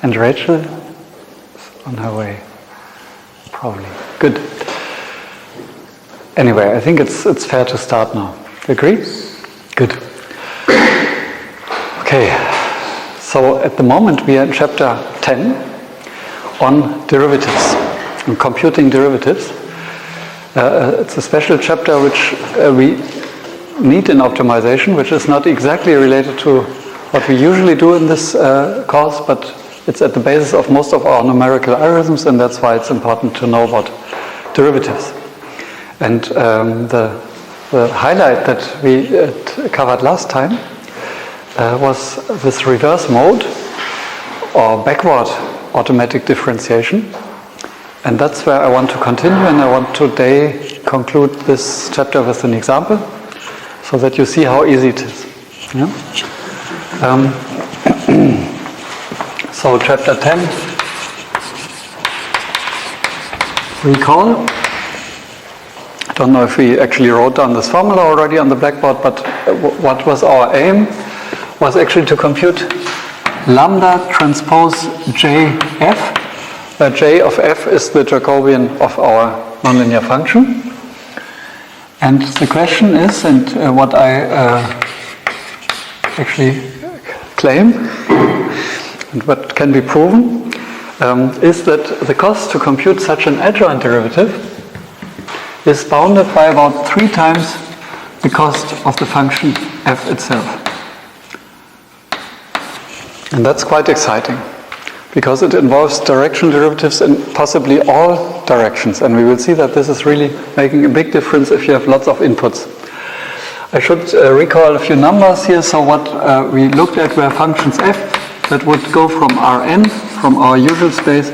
And Rachel is on her way, probably. Good. Anyway, I think it's fair to start now. Agree? Good. Okay. So at the moment we are in chapter 10 on derivatives, on computing derivatives. It's a special chapter which we need in optimization, which is not exactly related to what we usually do in this course, but it's at the basis of most of our numerical algorithms, and that's why it's important to know about derivatives. And the highlight that we covered last time was this reverse mode or backward automatic differentiation. And that's where I want to continue, and I want today conclude this chapter with an example so that you see how easy it is. Yeah? So chapter 10, recall. I don't know if we actually wrote down this formula already on the blackboard, but what was our aim was actually to compute lambda transpose JF, where J of F is the Jacobian of our nonlinear function. And the question is, and what I actually claim, and what can be proven, is that the cost to compute such an adjoint derivative is bounded by about 3 times the cost of the function f itself. And that's quite exciting, because it involves direction derivatives in possibly all directions, and we will see that this is really making a big difference if you have lots of inputs. I should recall a few numbers here. So what we looked at were functions f that would go from Rn, from our usual space,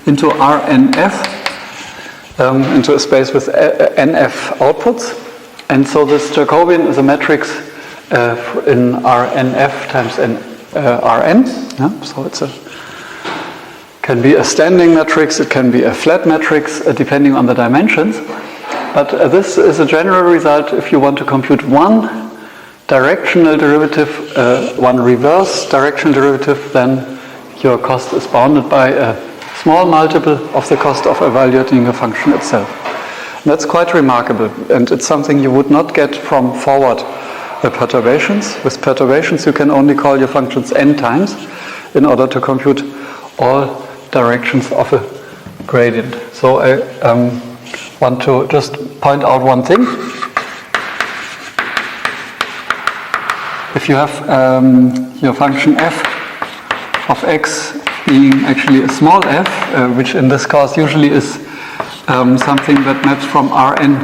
into Rnf, into a space with nf outputs. And so this Jacobian is a matrix in Rnf times Rn. Yeah? So it's can be a standing matrix, it can be a flat matrix, depending on the dimensions. But this is a general result if you want to compute one directional derivative, one reverse directional derivative, then your cost is bounded by a small multiple of the cost of evaluating a function itself. And that's quite remarkable, and it's something you would not get from forward perturbations. With perturbations you can only call your functions n times in order to compute all directions of a gradient. So I want to just point out one thing. If you have your function f of x being actually a small f, which in this case usually is something that maps from Rn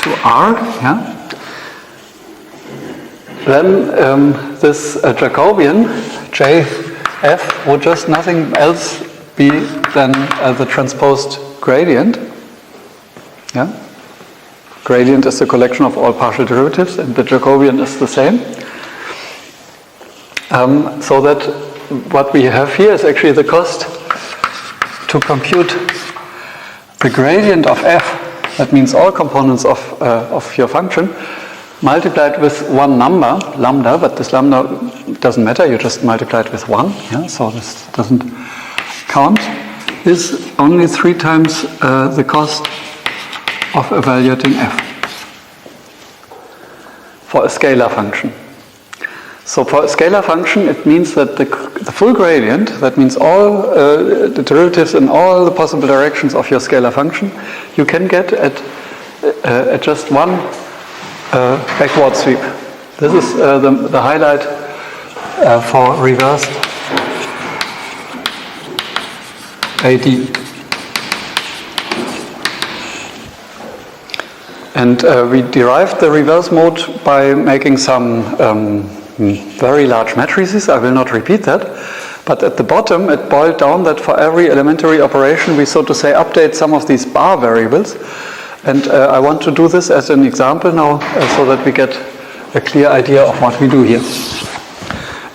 to R, yeah? Then this Jacobian Jf would just nothing else be than the transposed gradient. Yeah? Gradient is the collection of all partial derivatives, and the Jacobian is the same. So that what we have here is actually the cost to compute the gradient of f, that means all components of your function, multiplied with one number, lambda, but this lambda doesn't matter, you just multiply it with 1, yeah? So this doesn't count, is only 3 times the cost of evaluating f for a scalar function. So for a scalar function, it means that the full gradient, that means all the derivatives in all the possible directions of your scalar function, you can get at just one backward sweep. This is the highlight for reversed AD. And we derived the reverse mode by making some very large matrices. I will not repeat that. But at the bottom, it boiled down that for every elementary operation, we, so to say, update some of these bar variables. And I want to do this as an example now, so that we get a clear idea of what we do here.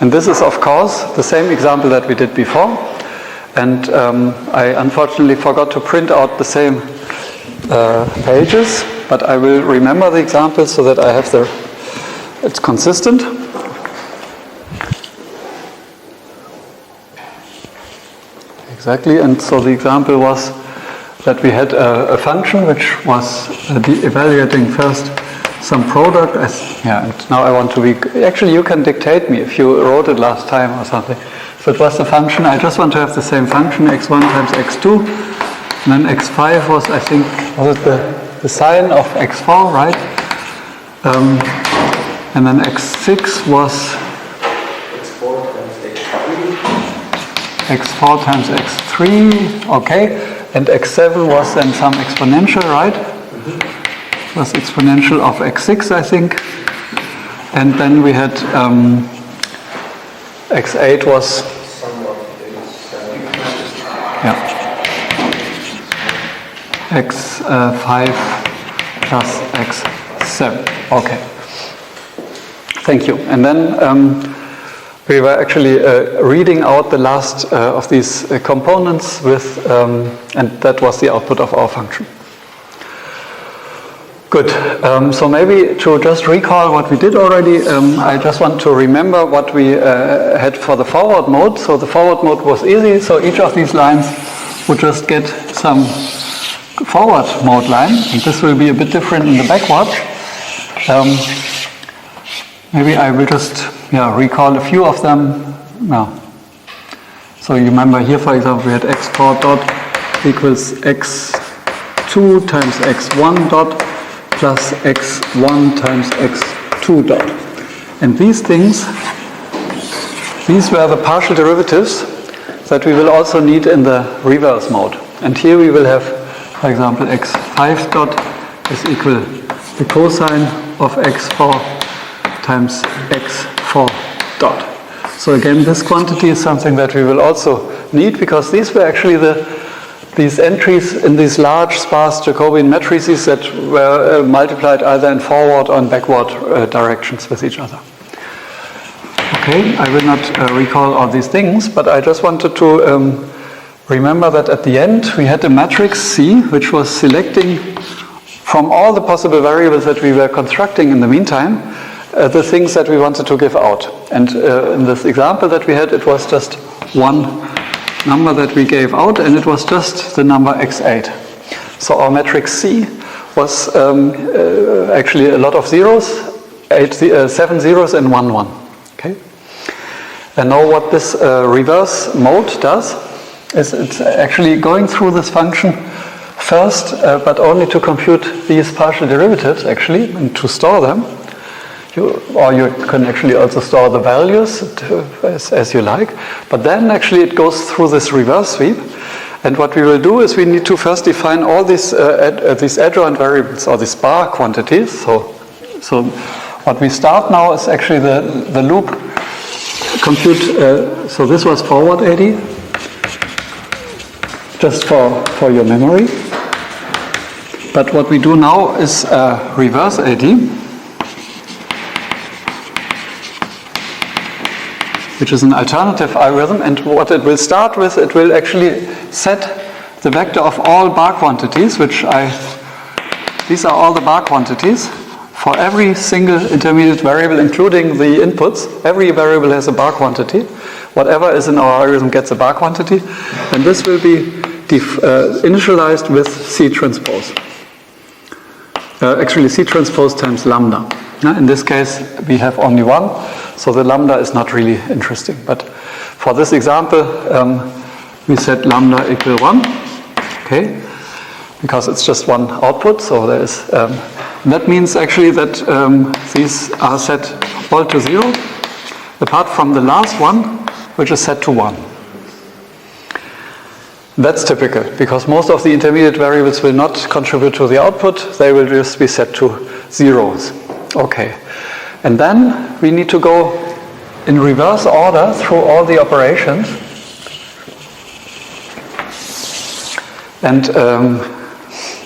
And this is, of course, the same example that we did before. And I unfortunately forgot to print out the same pages, but I will remember the example so that I have it's consistent. exactly. And so the example was that we had a function which was evaluating first some product and now I want to be, actually you can dictate me if you wrote it last time or something. So it was the function, I just want to have the same function, x1 times x2, and then x5 was, I think, was it the sine of x4, right? And then x6 was x4 times x3, okay, and x7 was then some exponential, right? It was exponential of x6, I think, and then we had x8 was x5 plus x7, okay. Thank you. And then we were actually reading out the last of these components with, and that was the output of our function. Good. So maybe to just recall what we did already, I just want to remember what we had for the forward mode. So the forward mode was easy. So each of these lines would just get some forward mode line, and this will be a bit different in the backward. Maybe I will just recall a few of them now. So you remember here, for example, we had x4 dot equals x2 times x1 dot plus x1 times x2 dot. And these things, these were the partial derivatives that we will also need in the reverse mode. And here we will have, for example, x5 dot is equal the cosine of x4 times x4 dot. So again, this quantity is something that we will also need, because these were actually these entries in these large sparse Jacobian matrices that were multiplied either in forward or in backward directions with each other. Okay, I will not recall all these things, but I just wanted to remember that at the end we had a matrix C which was selecting from all the possible variables that we were constructing in the meantime the things that we wanted to give out. And in this example that we had, it was just one number that we gave out, and it was just the number x8. So our matrix C was actually a lot of zeros, 7 zeros and 1 1. Okay. And now what this reverse mode does is it's actually going through this function first, but only to compute these partial derivatives actually, and to store them. Or you can actually also store the values as you like. But then actually it goes through this reverse sweep. And what we will do is we need to first define all these adjoint variables, or these bar quantities. So what we start now is actually the loop compute. So this was forward 80, just for your memory. But what we do now is reverse 80. Which is an alternative algorithm, and what it will start with, it will actually set the vector of all bar quantities, these are all the bar quantities for every single intermediate variable, including the inputs. Every variable has a bar quantity. Whatever is in our algorithm gets a bar quantity, and this will be initialized with C transpose. Actually, C transpose times lambda. In this case, we have only one, so the lambda is not really interesting. But for this example, we set lambda equal 1, okay, because it's just one output. So there is, that means actually that these are set all to 0, apart from the last one, which is set to 1. That's typical, because most of the intermediate variables will not contribute to the output. They will just be set to zeros. Okay, and then we need to go in reverse order through all the operations. And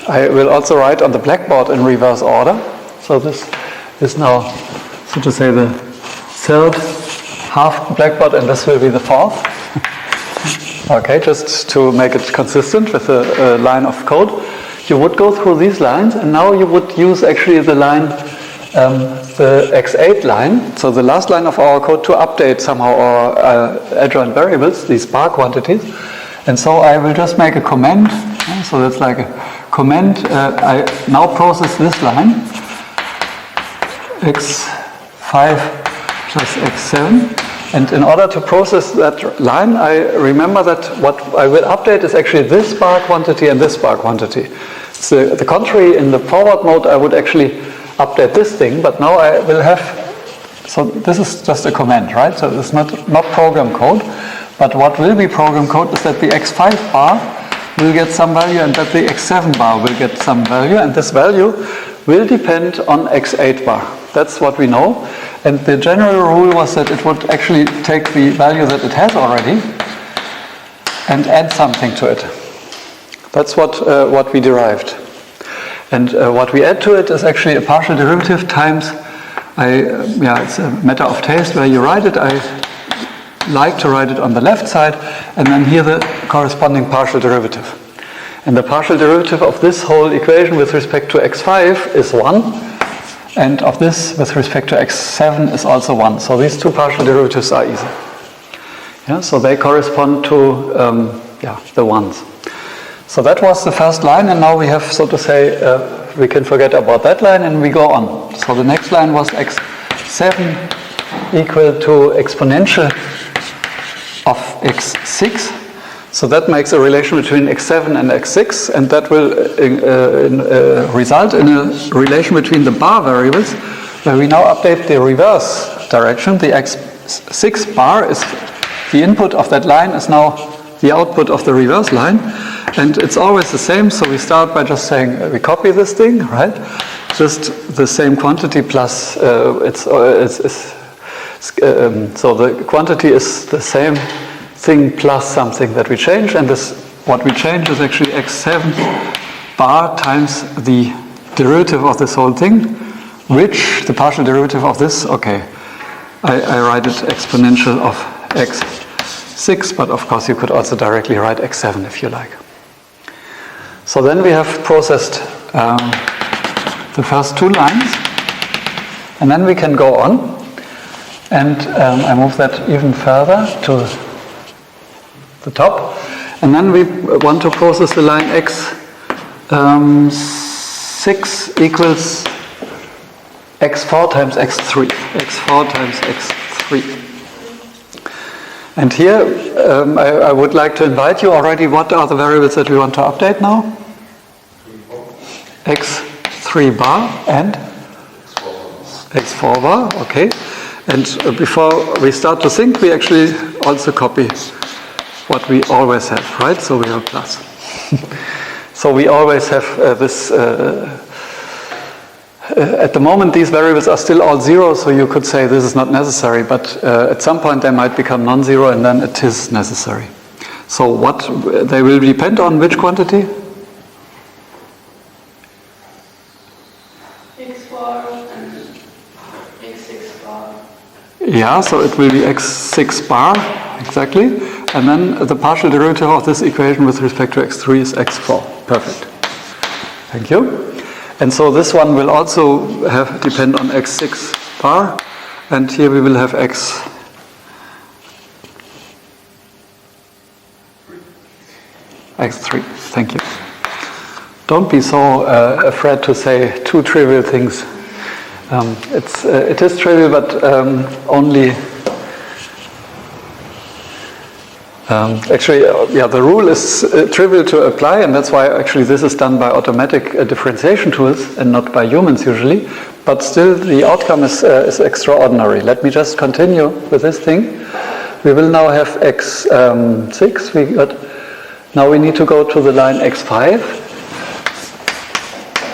I will also write on the blackboard in reverse order. So this is now, so to say, the third half blackboard, and this will be the fourth. Okay, just to make it consistent with a line of code. You would go through these lines, and now you would use actually the line, the x8 line, so the last line of our code, to update somehow our adjoint variables, these bar quantities. And so I will just make a comment. So that's like a comment. I now process this line, x5 plus x7. And in order to process that line, I remember that what I will update is actually this bar quantity and this bar quantity. So the contrary, in the forward mode, I would actually update this thing, but now I will have, so this is just a command, right? So it's not program code, but what will be program code is that the x5 bar will get some value and that the x7 bar will get some value, and this value will depend on x8 bar. That's what we know. And the general rule was that it would actually take the value that it has already and add something to it. That's what we derived. And what we add to it is actually a partial derivative times, it's a matter of taste where you write it. I like to write it on the left side, and then here the corresponding partial derivative. And the partial derivative of this whole equation with respect to x5 is 1. And of this with respect to x7 is also 1. So these two partial derivatives are easy. Yeah, so they correspond to the ones. So that was the first line, and now we have, so to say, we can forget about that line and we go on. So the next line was x7 equal to exponential of x6. So that makes a relation between x7 and x6, and that will result in a relation between the bar variables, where we now update the reverse direction. The x6 bar is the input of that line, is now the output of the reverse line, and it's always the same. So we start by just saying we copy this thing, right? Just the same quantity plus so the quantity is the same thing plus something that we change, and this what we change is actually x7 bar times the derivative of this whole thing, which the partial derivative of this, okay, I write it exponential of x6, but of course you could also directly write x7 if you like. So then we have processed the first two lines, and then we can go on, and I move that even further to the top, and then we want to process the line x6 equals x4 times x3, x4 times x3. And here I would like to invite you already, what are the variables that we want to update now? x3 bar and x4 bar, okay. And before we start to think, we actually also copy what we always have, right? So we have plus. So we always have this, at the moment these variables are still all zero, so you could say this is not necessary, but at some point they might become non-zero and then it is necessary. So what, they will depend on which quantity? x4 and x6 bar. Yeah, so it will be x6 bar, exactly. And then the partial derivative of this equation with respect to x3 is x4. Perfect. Thank you. And so this one will also depend on x6 bar. And here we will have x3. Thank you. Don't be so afraid to say two trivial things. It is trivial, but only... the rule is trivial to apply, and that's why actually this is done by automatic differentiation tools and not by humans usually. But still, the outcome is extraordinary. Let me just continue with this thing. We will now have x6. Now we need to go to the line x5.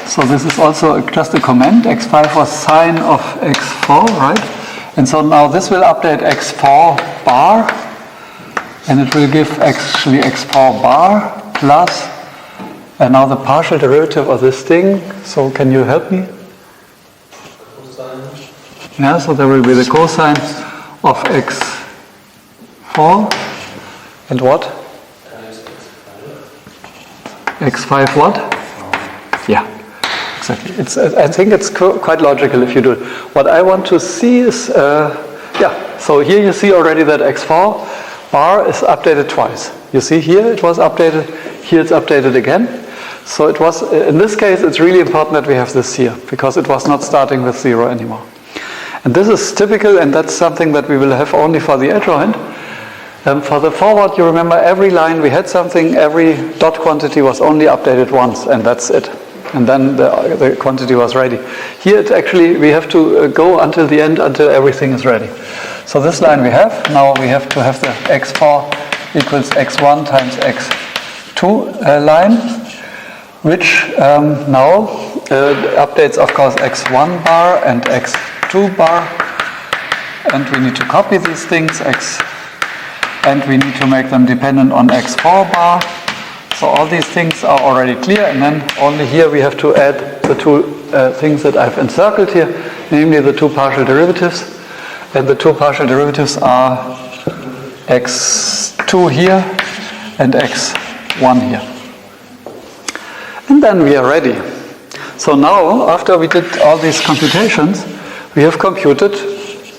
So this is also just a comment. x5 was sine of x4, right? And so now this will update x4 bar. And it will give actually x4 bar plus, and now the partial derivative of this thing. So can you help me? Cosine. Yeah, so there will be the cosine of x4 and what? x5 what? Yeah, exactly. I think it's quite logical if you do it. What I want to see is, so here you see already that x4 bar is updated twice. You see here it was updated, here it's updated again. So it was, in this case, it's really important that we have this here, because it was not starting with 0 anymore. And this is typical, and that's something that we will have only for the adjoint. For the forward, you remember every line we had something, every dot quantity was only updated once, and that's it. And then the quantity was ready. Here, it actually, we have to go until the end, until everything is ready. So this line we have, now we have to have the x4 equals x1 times x2 line, which now updates, of course, x1 bar and x2 bar. And we need to copy these things, and we need to make them dependent on x4 bar. So all these things are already clear, and then only here we have to add the two things that I've encircled here, namely the two partial derivatives. And the two partial derivatives are x2 here and x1 here. And then we are ready. So now, after we did all these computations, we have computed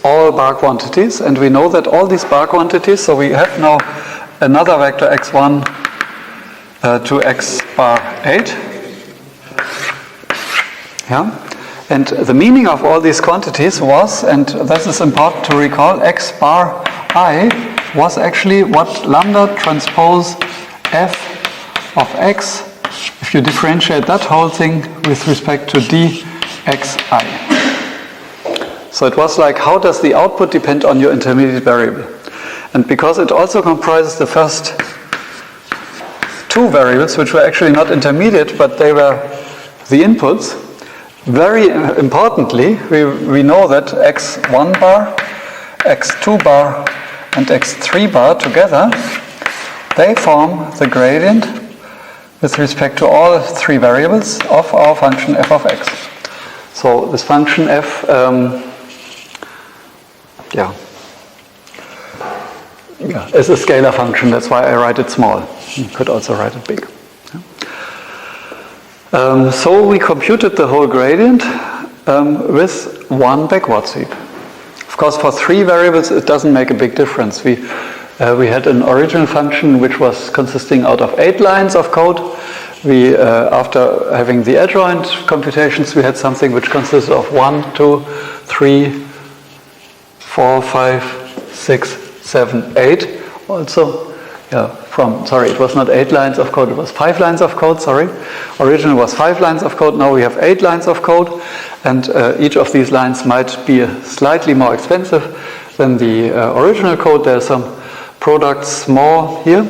all bar quantities, and we know that all these bar quantities, so we have now another vector x1 to x bar 8. Yeah? And the meaning of all these quantities was, and this is important to recall, x bar I was actually what lambda transpose f of x, if you differentiate that whole thing with respect to dxi. So it was like, how does the output depend on your intermediate variable? And because it also comprises the first two variables, which were actually not intermediate, but they were the inputs, very importantly, we know that x1 bar, x2 bar, and x3 bar together, they form the gradient with respect to all three variables of our function f of x. So this function f, is a scalar function. That's why I write it small. You could also write it big. So we computed the whole gradient with one backward sweep. Of course, for three variables, it doesn't make a big difference. We had an original function which was consisting out of 8 lines of code. We, after having the adjoint computations, we had something which consisted of 1, 2, 3, 4, 5, 6, 7, 8. Also, it was not 8 lines of code, it was 5 lines of code, sorry. Originally was 5 lines of code, now we have 8 lines of code, and each of these lines might be slightly more expensive than the original code. There's some products more here,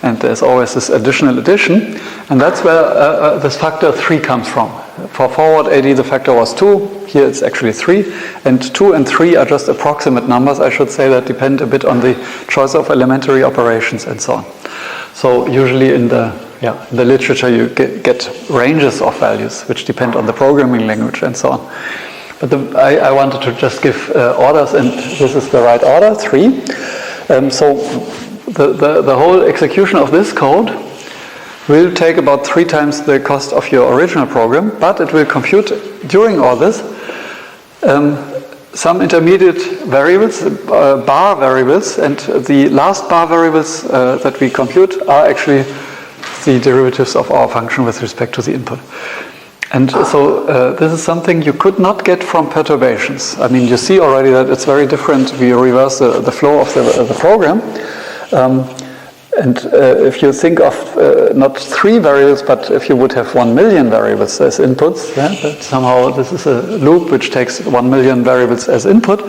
and there's always this additional addition, and that's where this factor 3 comes from. For forward AD the factor was 2, here it's actually 3, and 2 and 3 are just approximate numbers, I should say, that depend a bit on the choice of elementary operations and so on. So usually in the literature you get ranges of values which depend on the programming language and so on. But I wanted to just give orders, and this is the right order, 3. So the whole execution of this code will take about 3 times the cost of your original program, but it will compute during all this some intermediate variables, bar variables, and the last bar variables that we compute are actually the derivatives of our function with respect to the input. And so this is something you could not get from perturbations. I mean, you see already that it's very different. We reverse the flow of the program. And if you think of not 3 variables, but if you would have 1 million variables as inputs, that somehow this is a loop which takes 1 million variables as input,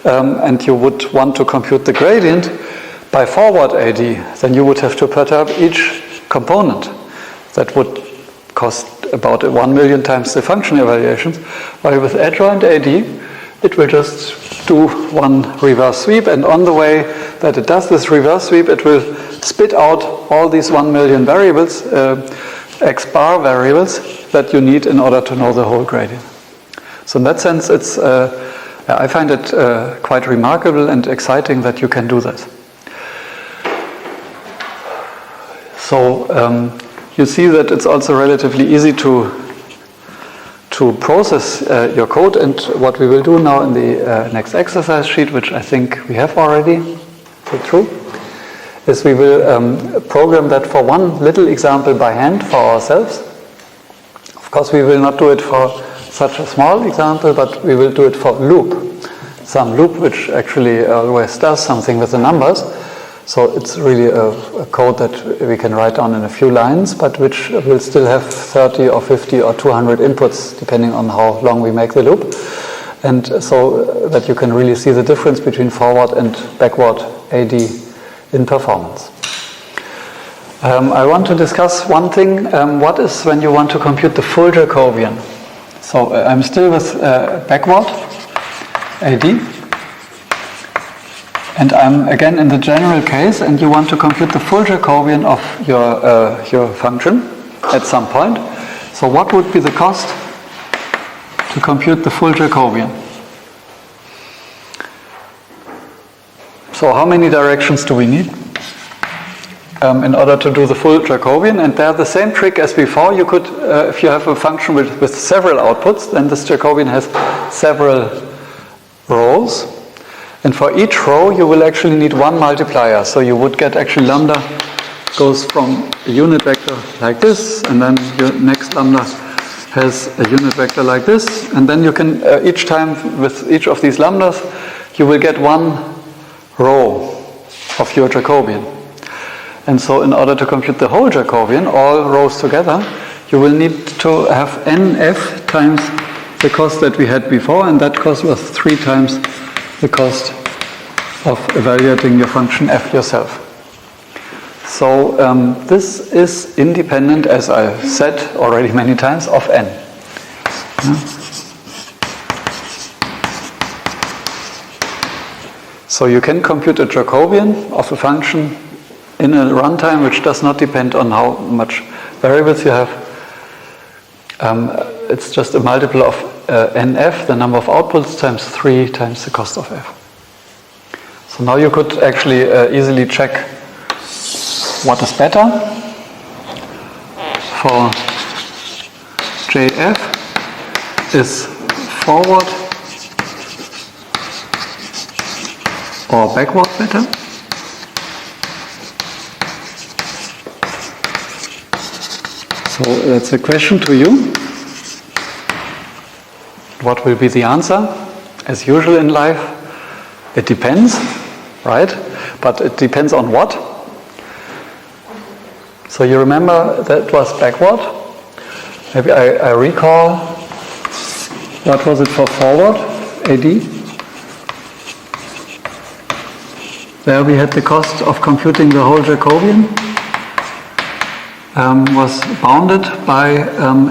and you would want to compute the gradient by forward AD, then you would have to perturb each component. That would cost about 1 million times the function evaluations, while with adjoint AD, it will just do one reverse sweep, and on the way that it does this reverse sweep, it will spit out all these 1 million variables, x bar variables, that you need in order to know the whole gradient. So in that sense, it's I find it quite remarkable and exciting that you can do this. So you see that it's also relatively easy to process your code, and what we will do now in the next exercise sheet, which I think we have already. Is it true? is we will program that for one little example by hand for ourselves. Of course, we will not do it for such a small example, but we will do it for loop. Some loop which actually always does something with the numbers. So it's really a code that we can write down in a few lines, but which will still have 30 or 50 or 200 inputs, depending on how long we make the loop. And so that you can really see the difference between forward and backward AD in performance. I want to discuss one thing. What is when you want to compute the full Jacobian? So I'm still with backward AD. And I'm again in the general case, and you want to compute the full Jacobian of your function at some point. So what would be the cost to compute the full Jacobian? So how many directions do we need in order to do the full Jacobian? And they're the same trick as before. You could, if you have a function with several outputs, then this Jacobian has several rows. And for each row, you will actually need one multiplier. So you would get actually lambda goes from a unit vector like this, and then your next lambda has a unit vector like this. And then you can, each time with each of these lambdas, you will get one row of your Jacobian. And so in order to compute the whole Jacobian, all rows together, you will need to have nf times the cost that we had before, and that cost was 3 times the cost of evaluating your function f yourself. So this is independent, as I said already many times, of n. So you can compute a Jacobian of a function in a runtime which does not depend on how much variables you have. It's just a multiple of nf, the number of outputs, times 3 times the cost of f. So now you could actually easily check what is better for jf is forward or backward better. So that's a question to you. What will be the answer? As usual in life, it depends, right? But it depends on what? So you remember that was backward. Maybe I recall, what was it for forward, AD? There we had the cost of computing the whole Jacobian. Was bounded by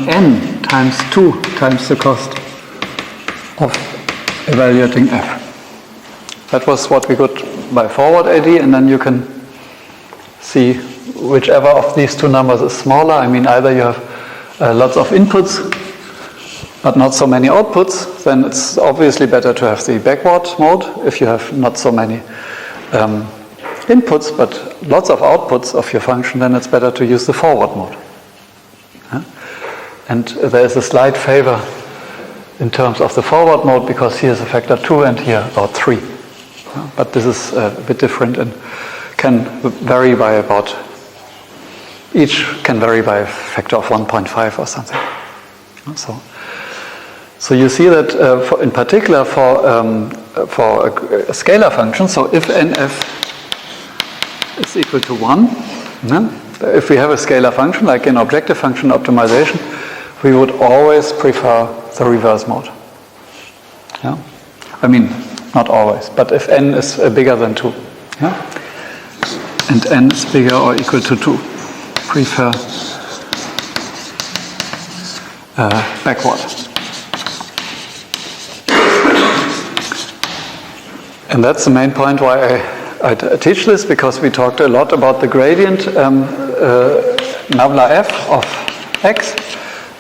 n times 2 times the cost of evaluating f. That was what we got by forward AD, and then you can see whichever of these two numbers is smaller. I mean, either you have lots of inputs but not so many outputs, then it's obviously better to have the backward mode. If you have not so many inputs but lots of outputs of your function, then it's better to use the forward mode. And there is a slight favor in terms of the forward mode, because here is a factor 2 and here about 3. But this is a bit different and can vary by about, each can vary by a factor of 1.5 or something. So you see that in particular for a scalar function, so if nf is equal to 1, if we have a scalar function like in objective function optimization, we would always prefer the reverse mode. Yeah? I mean, not always, but if n is bigger than 2, and n is bigger or equal to 2, prefer backward. And that's the main point why I teach this, because we talked a lot about the gradient nabla f of x.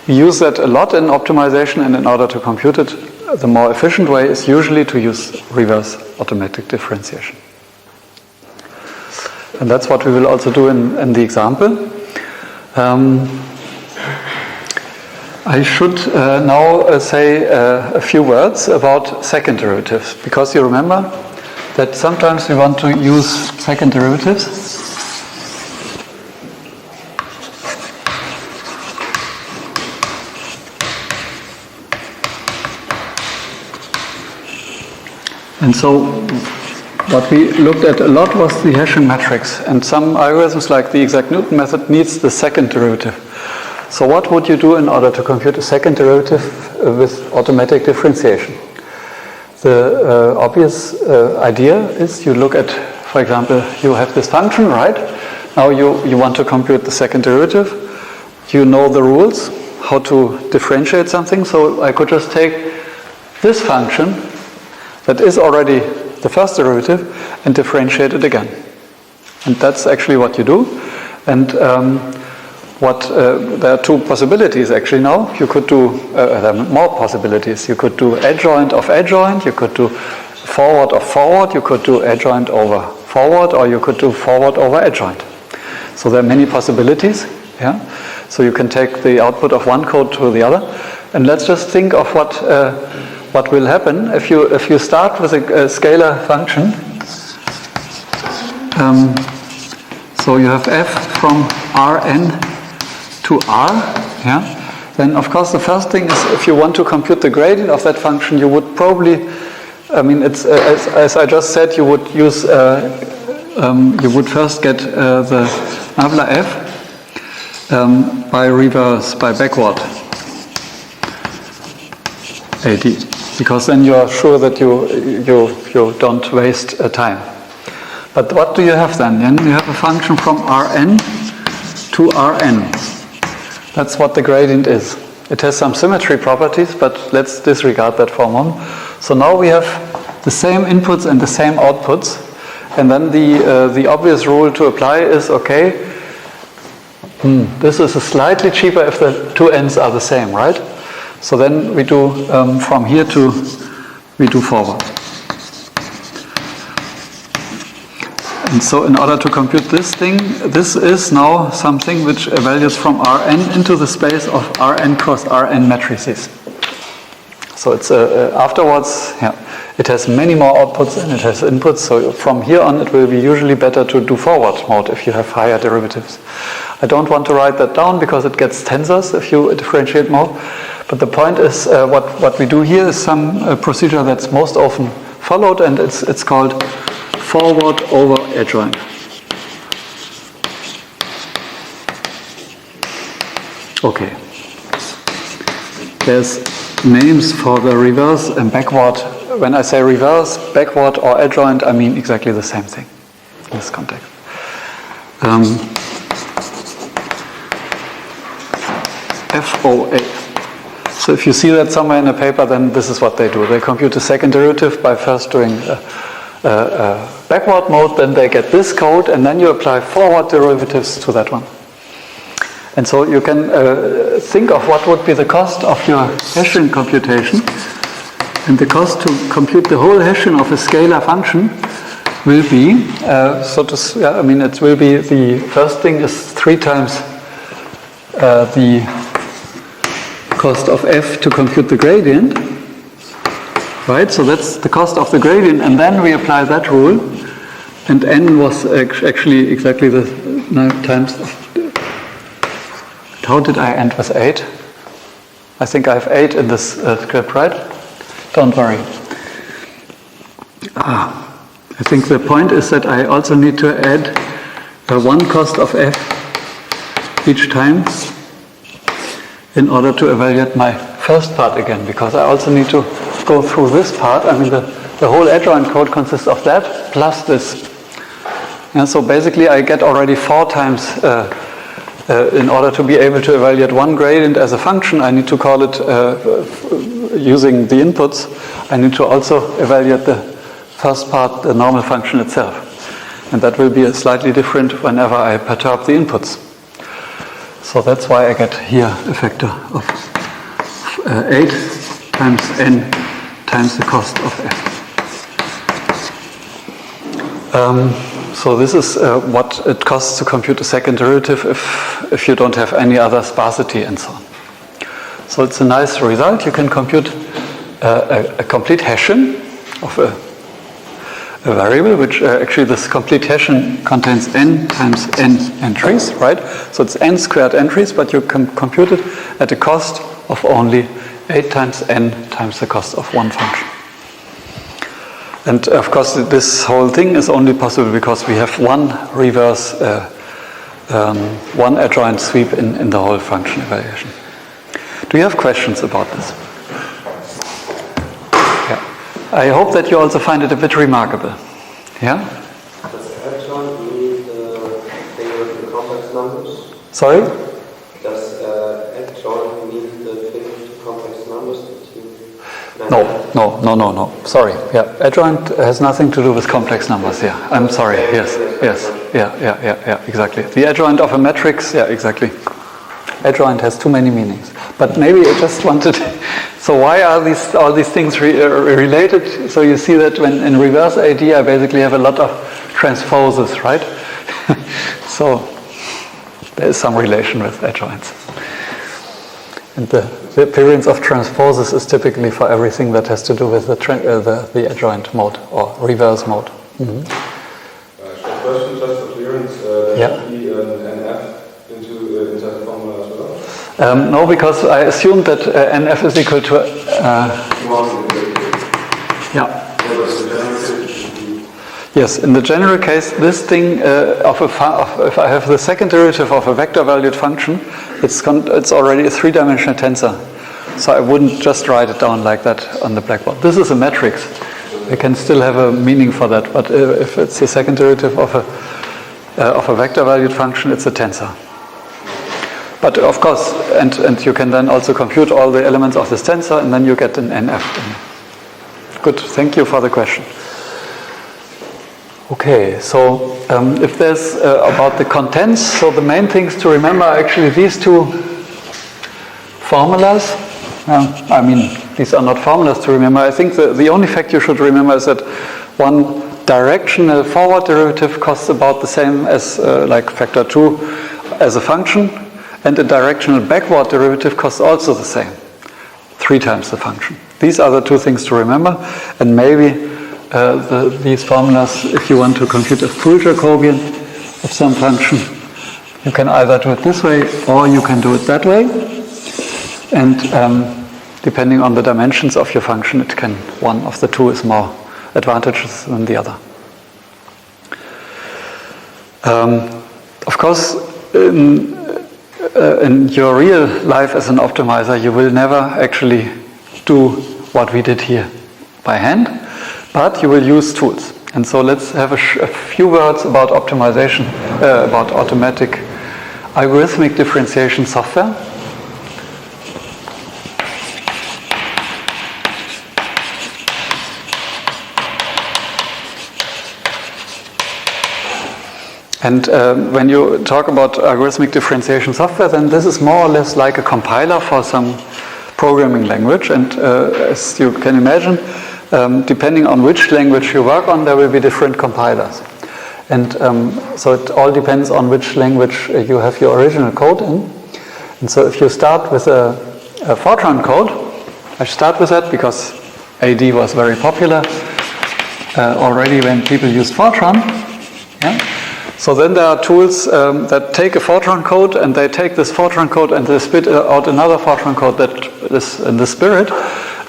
We use that a lot in optimization, and in order to compute it, the more efficient way is usually to use reverse automatic differentiation. And that's what we will also do in the example. I should now say a few words about second derivatives, because you remember that sometimes we want to use second derivatives And so what we looked at a lot was the hashing matrix, and some algorithms like the exact Newton method needs the second derivative. So what would you do in order to compute a second derivative with automatic differentiation? The obvious idea is you look at, for example, you have this function, right? Now you want to compute the second derivative. You know the rules, how to differentiate something, so I could just take this function that is already the first derivative and differentiate it again. And that's actually what you do. And there are two possibilities actually now. You could do, there are more possibilities. You could do adjoint of adjoint, you could do forward of forward, you could do adjoint over forward, or you could do forward over adjoint. So there are many possibilities. Yeah? So you can take the output of one code to the other. And let's just think of what will happen if you start with a scalar function. So you have f from Rn to R, yeah? Then of course the first thing is if you want to compute the gradient of that function, you would probably, I mean, it's as I just said, you would use, you would first get the nabla f by reverse, by backward AD, because then you are sure that you don't waste time. But what do you have then? Then you have a function from Rn to Rn. That's what the gradient is. It has some symmetry properties, but let's disregard that for a moment. So now we have the same inputs and the same outputs, and then the obvious rule to apply is, okay, this is slightly cheaper if the two ends are the same, right? So then we do from here to, we do forward. And so in order to compute this thing, this is now something which evaluates from Rn into the space of Rn cross Rn matrices. So it's afterwards, yeah, it has many more outputs than it has inputs. So from here on, it will be usually better to do forward mode if you have higher derivatives. I don't want to write that down because it gets tensors if you differentiate more. But the point is, what we do here is some procedure that's most often followed, and it's called forward over adjoint. Okay. There's names for the reverse and backward. When I say reverse, backward, or adjoint, I mean exactly the same thing in this context. FOA. So if you see that somewhere in a paper, then this is what they do. They compute the second derivative by first doing backward mode, then they get this code, and then you apply forward derivatives to that one. And so you can think of what would be the cost of your Hessian computation, and the cost to compute the whole Hessian of a scalar function will be, it will be, the first thing is 3 times the cost of f to compute the gradient. Right, so that's the cost of the gradient, and then we apply that rule, and n was actually exactly the times. How did I end with 8? I think I have 8 in this script, right? Don't worry. I think the point is that I also need to add one cost of f each time in order to evaluate my first part again, because I also need to go through this part. I mean, the whole adjoint code consists of that plus this. Yeah, so basically I get already 4 times, in order to be able to evaluate one gradient as a function, I need to call it, using the inputs, I need to also evaluate the first part, the normal function itself. And that will be slightly different whenever I perturb the inputs. So that's why I get here a factor of 8 times n times the cost of f. So this is what it costs to compute a second derivative if you don't have any other sparsity and so on. So it's a nice result. You can compute a complete Hessian of a variable, which actually this complete Hessian contains n times n entries, right? So it's n squared entries, but you can compute it at a cost of only 8 times n times the cost of one function. And of course, this whole thing is only possible because we have one reverse, one adjoint sweep in the whole function evaluation. Do you have questions about this? Yeah. I hope that you also find it a bit remarkable. Yeah? Does adjoint mean the thing with the complex numbers? Sorry? Does adjoint mean the thing with the complex numbers that you No. Sorry. Yeah. Adjoint has nothing to do with complex numbers. Yeah. I'm sorry. Yes. Yeah. Exactly. The adjoint of a matrix. Yeah. Exactly. Adjoint has too many meanings. But maybe I just wanted. So why are all these things related? So you see that when in reverse AD, I basically have a lot of transposes, right? So there is some relation with adjoints. And the appearance of transposes is typically for everything that has to do with the adjoint mode or reverse mode. Mm-hmm. Question just for clearance. Yeah. Should be an NF into the formula as well? No, because I assumed that NF is equal to. Yeah. Yes, in the general case, this thing if I have the second derivative of a vector-valued function, it's already a three-dimensional tensor. So I wouldn't just write it down like that on the blackboard. This is a matrix. I can still have a meaning for that, but if it's the second derivative of a vector-valued function, it's a tensor. But of course, and you can then also compute all the elements of this tensor, and then you get an NF. Good, thank you for the question. Okay, so if there's about the contents, so the main things to remember are actually these two formulas. I mean, these are not formulas to remember. I think the only fact you should remember is that one directional forward derivative costs about the same as like factor 2 as a function, and a directional backward derivative costs also the same, 3 times the function. These are the two things to remember, and maybe these formulas, if you want to compute a full Jacobian of some function, you can either do it this way or you can do it that way. And depending on the dimensions of your function, one of the two is more advantageous than the other. Of course, in your real life as an optimizer, you will never actually do what we did here by hand, but you will use tools. And so let's have a few words about optimization, about automatic algorithmic differentiation software. And when you talk about algorithmic differentiation software, then this is more or less like a compiler for some programming language. And as you can imagine, depending on which language you work on, there will be different compilers. And so it all depends on which language you have your original code in. And so if you start with a Fortran code, I start with that because AD was very popular already when people used Fortran. Yeah? So then there are tools that take a Fortran code, and they take this Fortran code and they spit out another Fortran code that is in the spirit,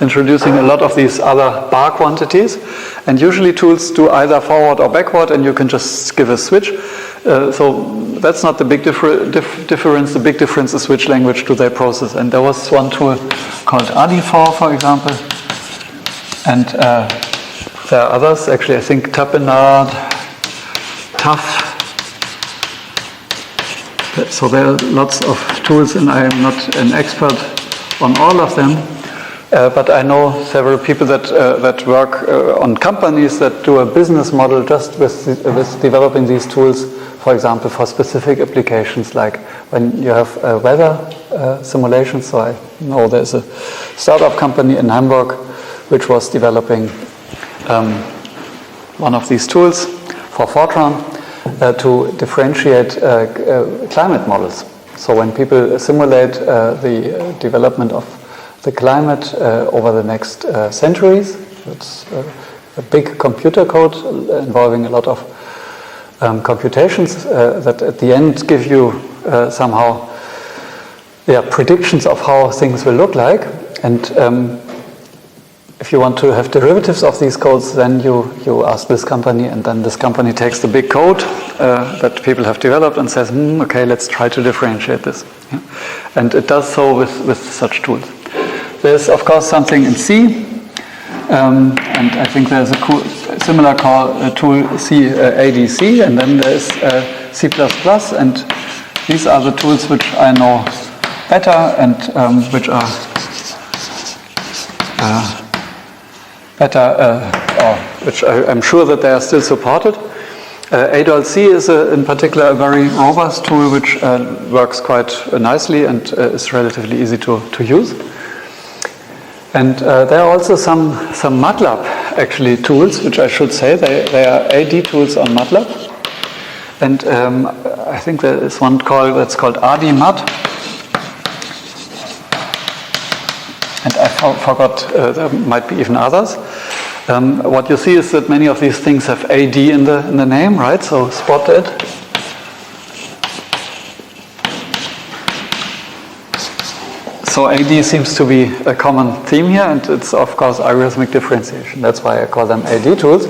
introducing a lot of these other bar quantities. And usually tools do either forward or backward, and you can just give a switch. So that's not the big difference. The big difference is which language do they process. And there was one tool called ADI4, for example. And there are others. Actually, I think Tapenard, TAF. So there are lots of tools, and I am not an expert on all of them. But I know several people that work on companies that do a business model just with developing these tools, for example, for specific applications, like when you have weather simulations. So I know there's a startup company in Hamburg which was developing one of these tools for Fortran to differentiate climate models. So when people simulate the development of the climate over the next centuries, it's a big computer code involving a lot of computations that at the end give you somehow predictions of how things will look like. And if you want to have derivatives of these codes, then you ask this company, and then this company takes the big code that people have developed and says, okay, let's try to differentiate this. Yeah? And it does so with such tools. There's, of course, something in C, and I think there's a similar tool ADC, and then there's C++, and these are the tools which I know better and which are which I'm sure that they are still supported. ADOLC is in particular a very robust tool which works quite nicely and is relatively easy to use. And there are also some MATLAB actually tools, which I should say they are AD tools on MATLAB. And I think there is one that's called ADMAT. And I forgot, there might be even others. What you see is that many of these things have AD in the name, right? So spot it. So AD seems to be a common theme here, and it's of course algorithmic differentiation. That's why I call them AD tools.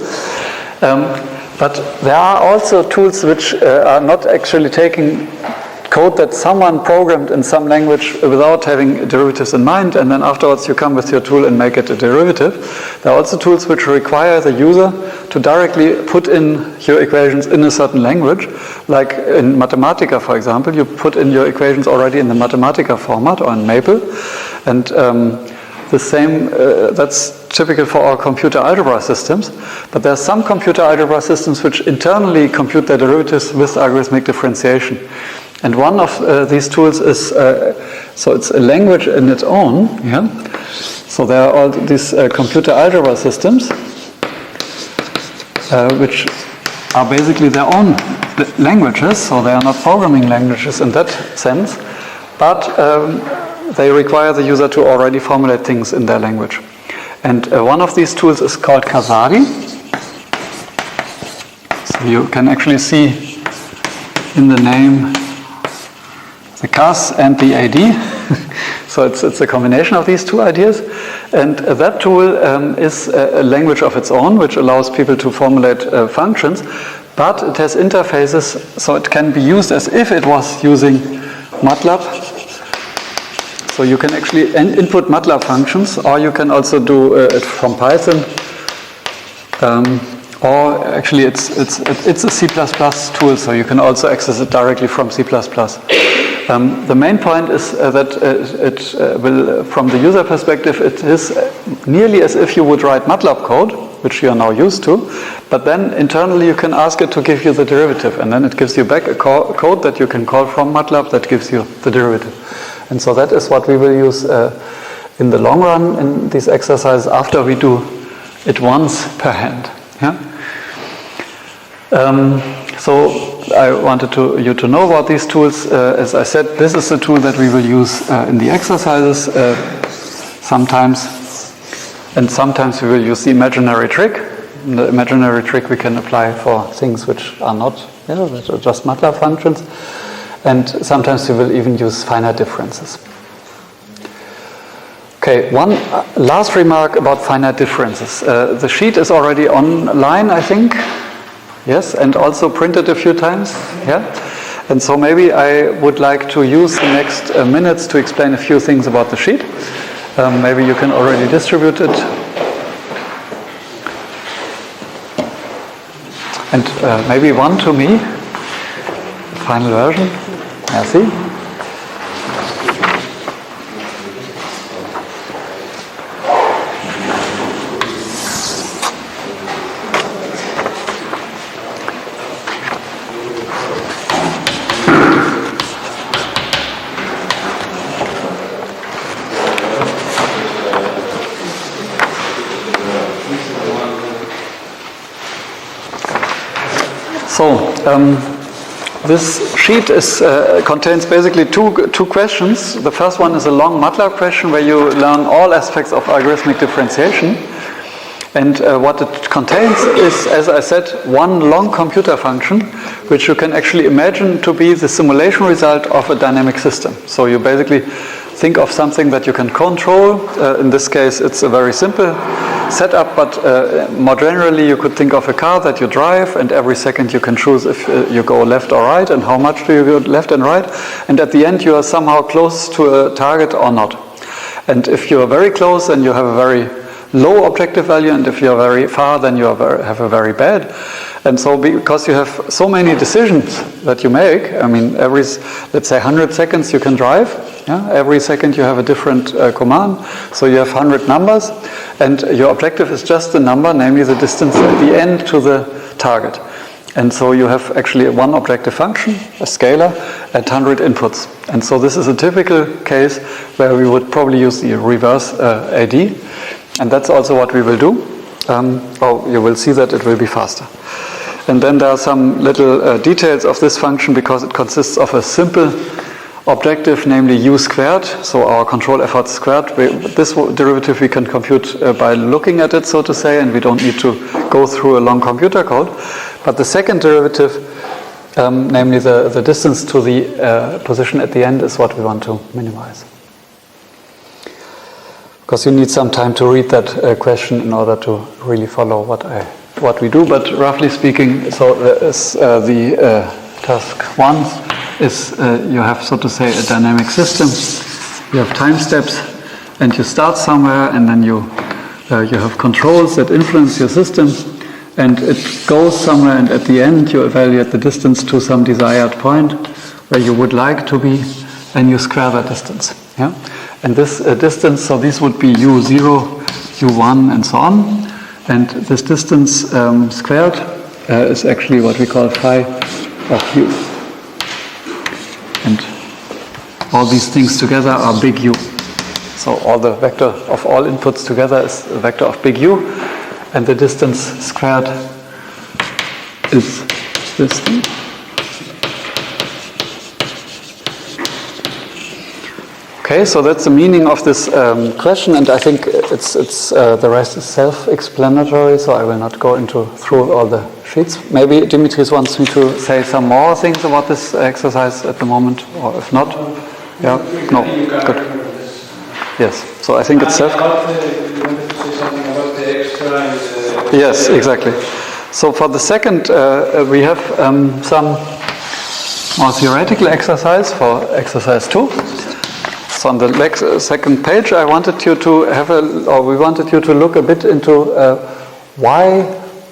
But there are also tools which are not actually taking code that someone programmed in some language without having derivatives in mind, and then afterwards you come with your tool and make it a derivative. There are also tools which require the user to directly put in your equations in a certain language. Like in Mathematica, for example, you put in your equations already in the Mathematica format or in Maple, and the same, that's typical for our computer algebra systems, but there are some computer algebra systems which internally compute their derivatives with algorithmic differentiation. And one of these tools is, so it's a language in its own, yeah? So there are all these computer algebra systems, which are basically their own languages, so they are not programming languages in that sense, but they require the user to already formulate things in their language. And one of these tools is called Casadi. So you can actually see in the name the Cas and the AD. So it's a combination of these two ideas. And that tool is a language of its own, which allows people to formulate functions, but it has interfaces, so it can be used as if it was using MATLAB. So you can actually input MATLAB functions, or you can also do it from Python. Or actually it's a C++ tool, so you can also access it directly from C++. The main point is that it will, from the user perspective, it is nearly as if you would write MATLAB code, which you are now used to, but then internally you can ask it to give you the derivative, and then it gives you back a code that you can call from MATLAB that gives you the derivative. And so that is what we will use in the long run in these exercises after we do it once per hand. Yeah? So I wanted you to know about these tools. As I said, this is the tool that we will use in the exercises sometimes. And sometimes we will use the imaginary trick. The imaginary trick we can apply for things which are not, which are just MATLAB functions. And sometimes we will even use finite differences. Okay, one last remark about finite differences. The sheet is already online, I think. Yes, and also printed a few times. Yeah, and so maybe I would like to use the next minutes to explain a few things about the sheet. Maybe you can already distribute it. And maybe one to me. Final version. Merci. So, this sheet contains basically two questions. The first one is a long MATLAB question where you learn all aspects of algorithmic differentiation. And what it contains is, as I said, one long computer function, which you can actually imagine to be the simulation result of a dynamic system. So you basically think of something that you can control. In this case, it's a very simple setup, but more generally, you could think of a car that you drive, and every second you can choose if you go left or right, and how much do you go left and right. And at the end, you are somehow close to a target or not. And if you are very close, then you have a very low objective value, and if you are very far, then you have a very bad. And so because you have so many decisions that you make, I mean, let's say 100 seconds you can drive, yeah? Every second you have a different command, so you have 100 numbers, and your objective is just the number, namely the distance at the end to the target. And so you have actually one objective function, a scalar, at 100 inputs. And so this is a typical case where we would probably use the reverse AD, and that's also what we will do. You will see that it will be faster. And then there are some little details of this function, because it consists of a simple objective, namely u squared, so our control effort squared. This derivative we can compute by looking at it, so to say, and we don't need to go through a long computer code. But the second derivative, namely the distance to the position at the end, is what we want to minimize. Because you need some time to read that question in order to really follow what we do. But roughly speaking, so the task 1 is you have, so to say, a dynamic system. You have time steps, and you start somewhere, and then you have controls that influence your system, and it goes somewhere, and at the end you evaluate the distance to some desired point where you would like to be, and you square that distance. Yeah? And this distance, so these would be u0, u1, and so on. And this distance squared is actually what we call phi of u. And all these things together are big U. So all the vector of all inputs together is a vector of big U. And the distance squared is this thing. Okay, so that's the meaning of this question, and I think it's the rest is self-explanatory, so I will not go through all the sheets. Maybe Dimitris wants me to say some more things about this exercise at the moment, or if not, yeah, no, good. Yes, so I think it's self. You wanted to say something about the extra. Yes, exactly. So for the second, we have some more theoretical exercise for exercise 2. So on the second page, I wanted you to we wanted you to look a bit into why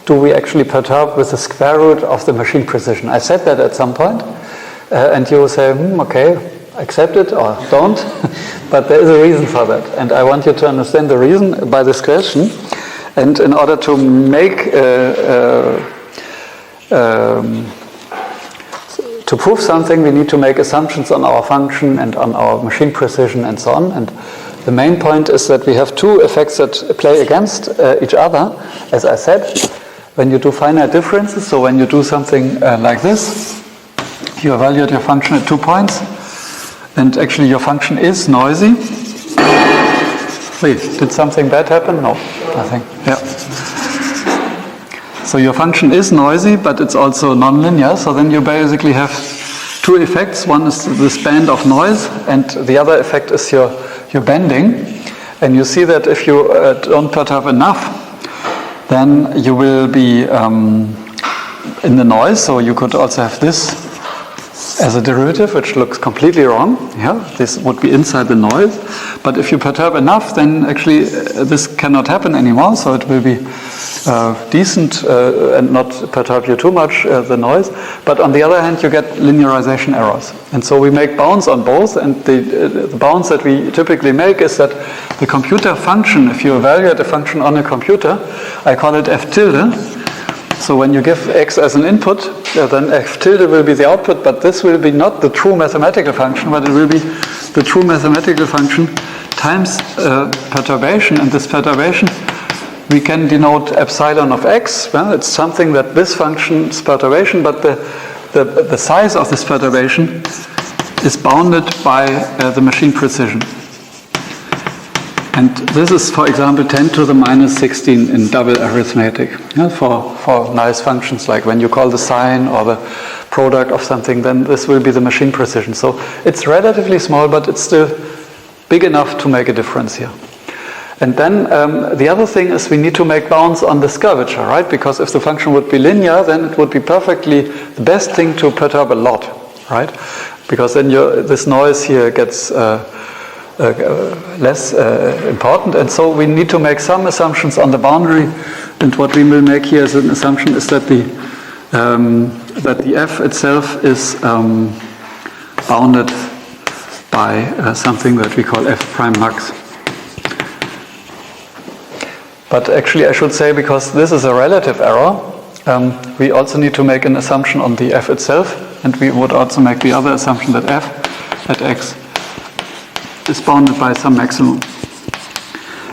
do we actually perturb with the square root of the machine precision. I said that at some point, and you will say, okay, accept it or don't, but there is a reason for that, and I want you to understand the reason by this question. And in order to make to prove something, we need to make assumptions on our function and on our machine precision and so on. And the main point is that we have two effects that play against each other. As I said, when you do finite differences, so when you do something like this, you evaluate your function at 2 points, and actually your function is noisy. Wait, did something bad happen? No, nothing. Yeah. So your function is noisy, but it's also nonlinear. So then you basically have two effects. One is this band of noise, and the other effect is your bending. And you see that if you don't perturb enough, then you will be in the noise. So you could also have this as a derivative, which looks completely wrong. Yeah, this would be inside the noise. But if you perturb enough, then actually this cannot happen anymore. So it will be decent and not perturb you too much, the noise. But on the other hand, you get linearization errors. And so we make bounds on both. And the bounds that we typically make is that the computer function, if you evaluate a function on a computer, I call it f tilde. So when you give x as an input, then f tilde will be the output, but this will be not the true mathematical function, but it will be the true mathematical function times perturbation. And this perturbation we can denote epsilon of x. Well, it's something that this function's perturbation, but the size of this perturbation is bounded by the machine precision. And this is, for example, 10 to the minus 16 in double arithmetic. Yeah, for nice functions like when you call the sine or the product of something, then this will be the machine precision. So it's relatively small, but it's still big enough to make a difference here. And then the other thing is we need to make bounds on this curvature, right? Because if the function would be linear, then it would be perfectly the best thing to perturb a lot, right? Because then this noise here gets less important, and so we need to make some assumptions on the boundary. And what we will make here as an assumption is that the f itself is bounded by something that we call f prime max. But actually, I should say, because this is a relative error, we also need to make an assumption on the f itself, and we would also make the other assumption that f at x is bounded by some maximum.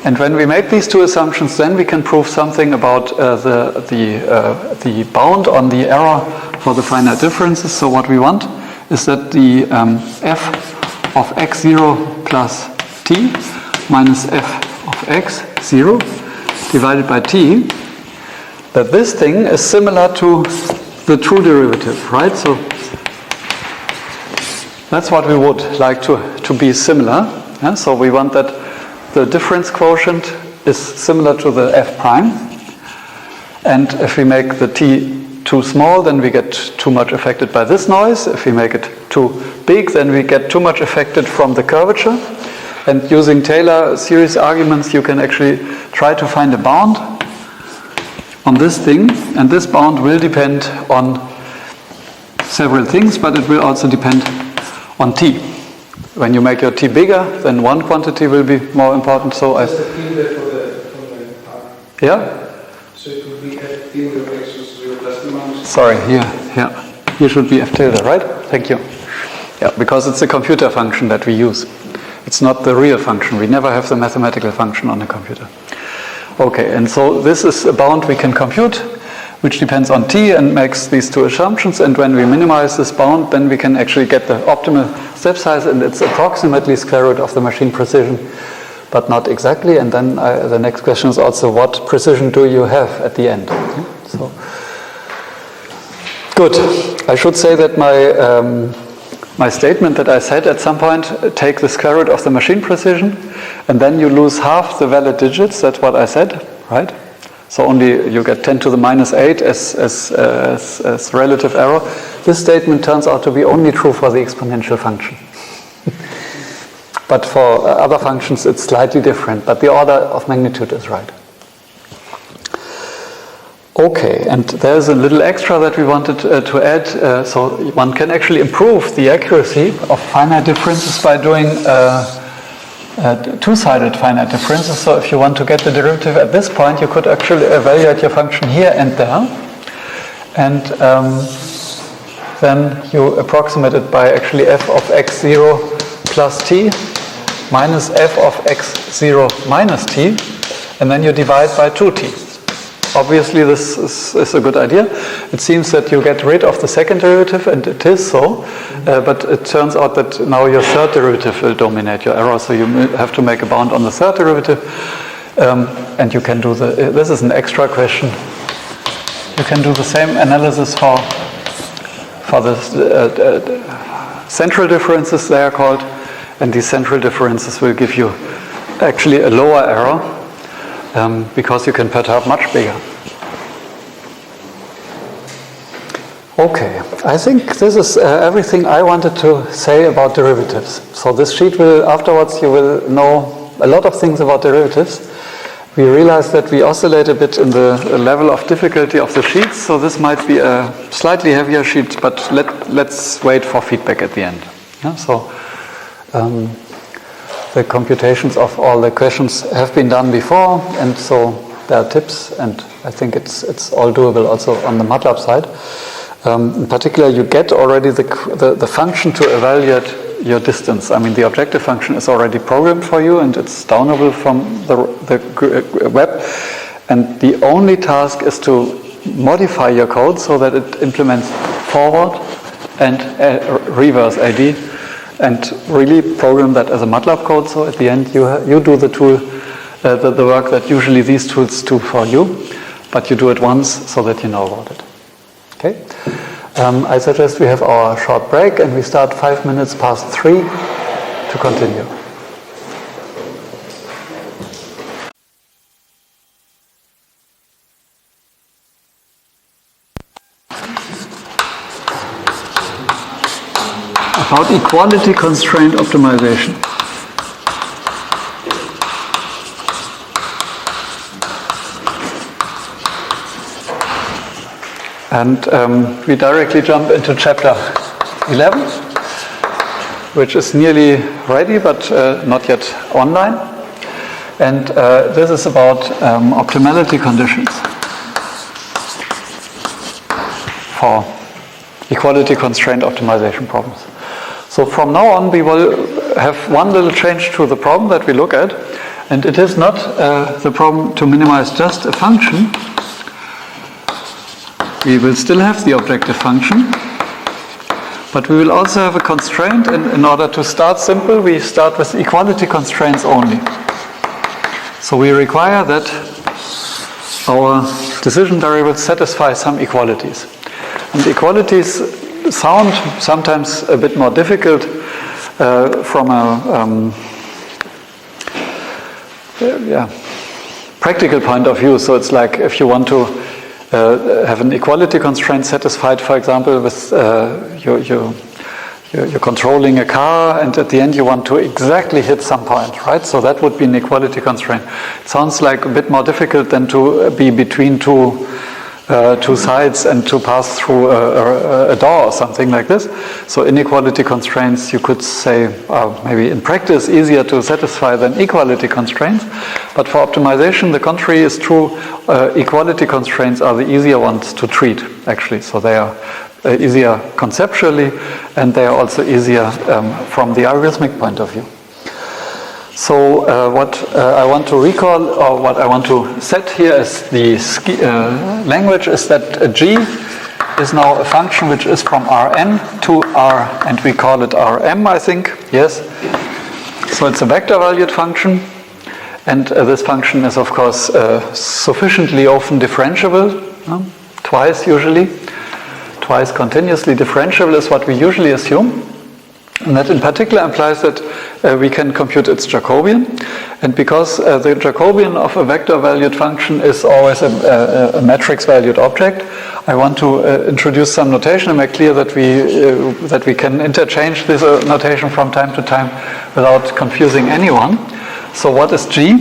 And when we make these two assumptions, then we can prove something about the bound on the error for the finite differences. So what we want is that the f of x0 plus t minus f of x0 divided by t, that this thing is similar to the true derivative, right? So that's what we would like to be similar. Yeah? So we want that the difference quotient is similar to the f prime. And if we make the t too small, then we get too much affected by this noise. If we make it too big, then we get too much affected from the curvature. And using Taylor series arguments, you can actually try to find a bound on this thing. And this bound will depend on several things, but it will also depend on t. When you make your t bigger, then one quantity will be more important. So That's the t there for the part. Yeah? So it would be f tilde of x plus 0 plus the minus. Sorry, here should be f tilde, right? Thank you. Yeah, because it's a computer function that we use. It's not the real function. We never have the mathematical function on a computer. Okay, and so this is a bound we can compute, which depends on t and makes these two assumptions. And when we minimize this bound, then we can actually get the optimal step size, and it's approximately square root of the machine precision, but not exactly. And then the next question is also, what precision do you have at the end? So, good. I should say that my statement that I said at some point, take the square root of the machine precision, and then you lose half the valid digits. That's what I said, right? So only you get 10 to the minus 8 as relative error. This statement turns out to be only true for the exponential function. But for other functions, it's slightly different, but the order of magnitude is right. Okay, and there's a little extra that we wanted to add. So one can actually improve the accuracy of finite differences by doing two-sided finite differences. So if you want to get the derivative at this point, you could actually evaluate your function here and there. And then you approximate it by actually f of x0 plus t minus f of x0 minus t, and then you divide by 2t. Obviously, this is a good idea. It seems that you get rid of the second derivative, and it is so, but it turns out that now your third derivative will dominate your error, so you have to make a bound on the third derivative, and you can do this is an extra question. You can do the same analysis for the central differences, they are called, and these central differences will give you actually a lower error, because you can perturb much bigger. Okay, I think this is everything I wanted to say about derivatives. So this sheet will, afterwards you will know a lot of things about derivatives. We realized that we oscillate a bit in the level of difficulty of the sheets, so this might be a slightly heavier sheet, but let's wait for feedback at the end. Yeah, so the computations of all the questions have been done before, and so there are tips, and I think it's all doable also on the MATLAB side. In particular, you get already the function to evaluate your distance. I mean, the objective function is already programmed for you, and it's downloadable from the web, and the only task is to modify your code so that it implements forward and reverse AD, and really program that as a MATLAB code. So at the end, you do the tool, the work that usually these tools do for you, but you do it once so that you know about it. Okay. I suggest we have our short break, and we start 5 minutes past 3 to continue. about equality constraint optimization. And we directly jump into chapter 11, which is nearly ready, but not yet online. And this is about optimality conditions for equality constraint optimization problems. So from now on, we will have one little change to the problem that we look at. And it is not the problem to minimize just a function. We will still have the objective function, but we will also have a constraint. And in order to start simple, we start with equality constraints only. So we require that our decision variables satisfy some equalities. And equalities sound sometimes a bit more difficult from a practical point of view. So it's like if you want to have an equality constraint satisfied, for example, with you're controlling a car, and at the end you want to exactly hit some point, right? So that would be an equality constraint. It sounds like a bit more difficult than to be between two sides and to pass through a door or something like this. So inequality constraints, you could say, are maybe in practice easier to satisfy than equality constraints. But for optimization, the contrary is true. Equality constraints are the easier ones to treat, actually. So they are easier conceptually, and they are also easier from the algorithmic point of view. So what I want to recall, or what I want to set here as the language, is that G is now a function which is from Rn to R, and we call it Rm, I think, yes. So it's a vector valued function, and this function is, of course, sufficiently often differentiable, twice usually. Twice continuously differentiable is what we usually assume. And that in particular implies that we can compute its Jacobian. And because the Jacobian of a vector-valued function is always a matrix-valued object, I want to introduce some notation and make clear that we can interchange this notation from time to time without confusing anyone. So what is G?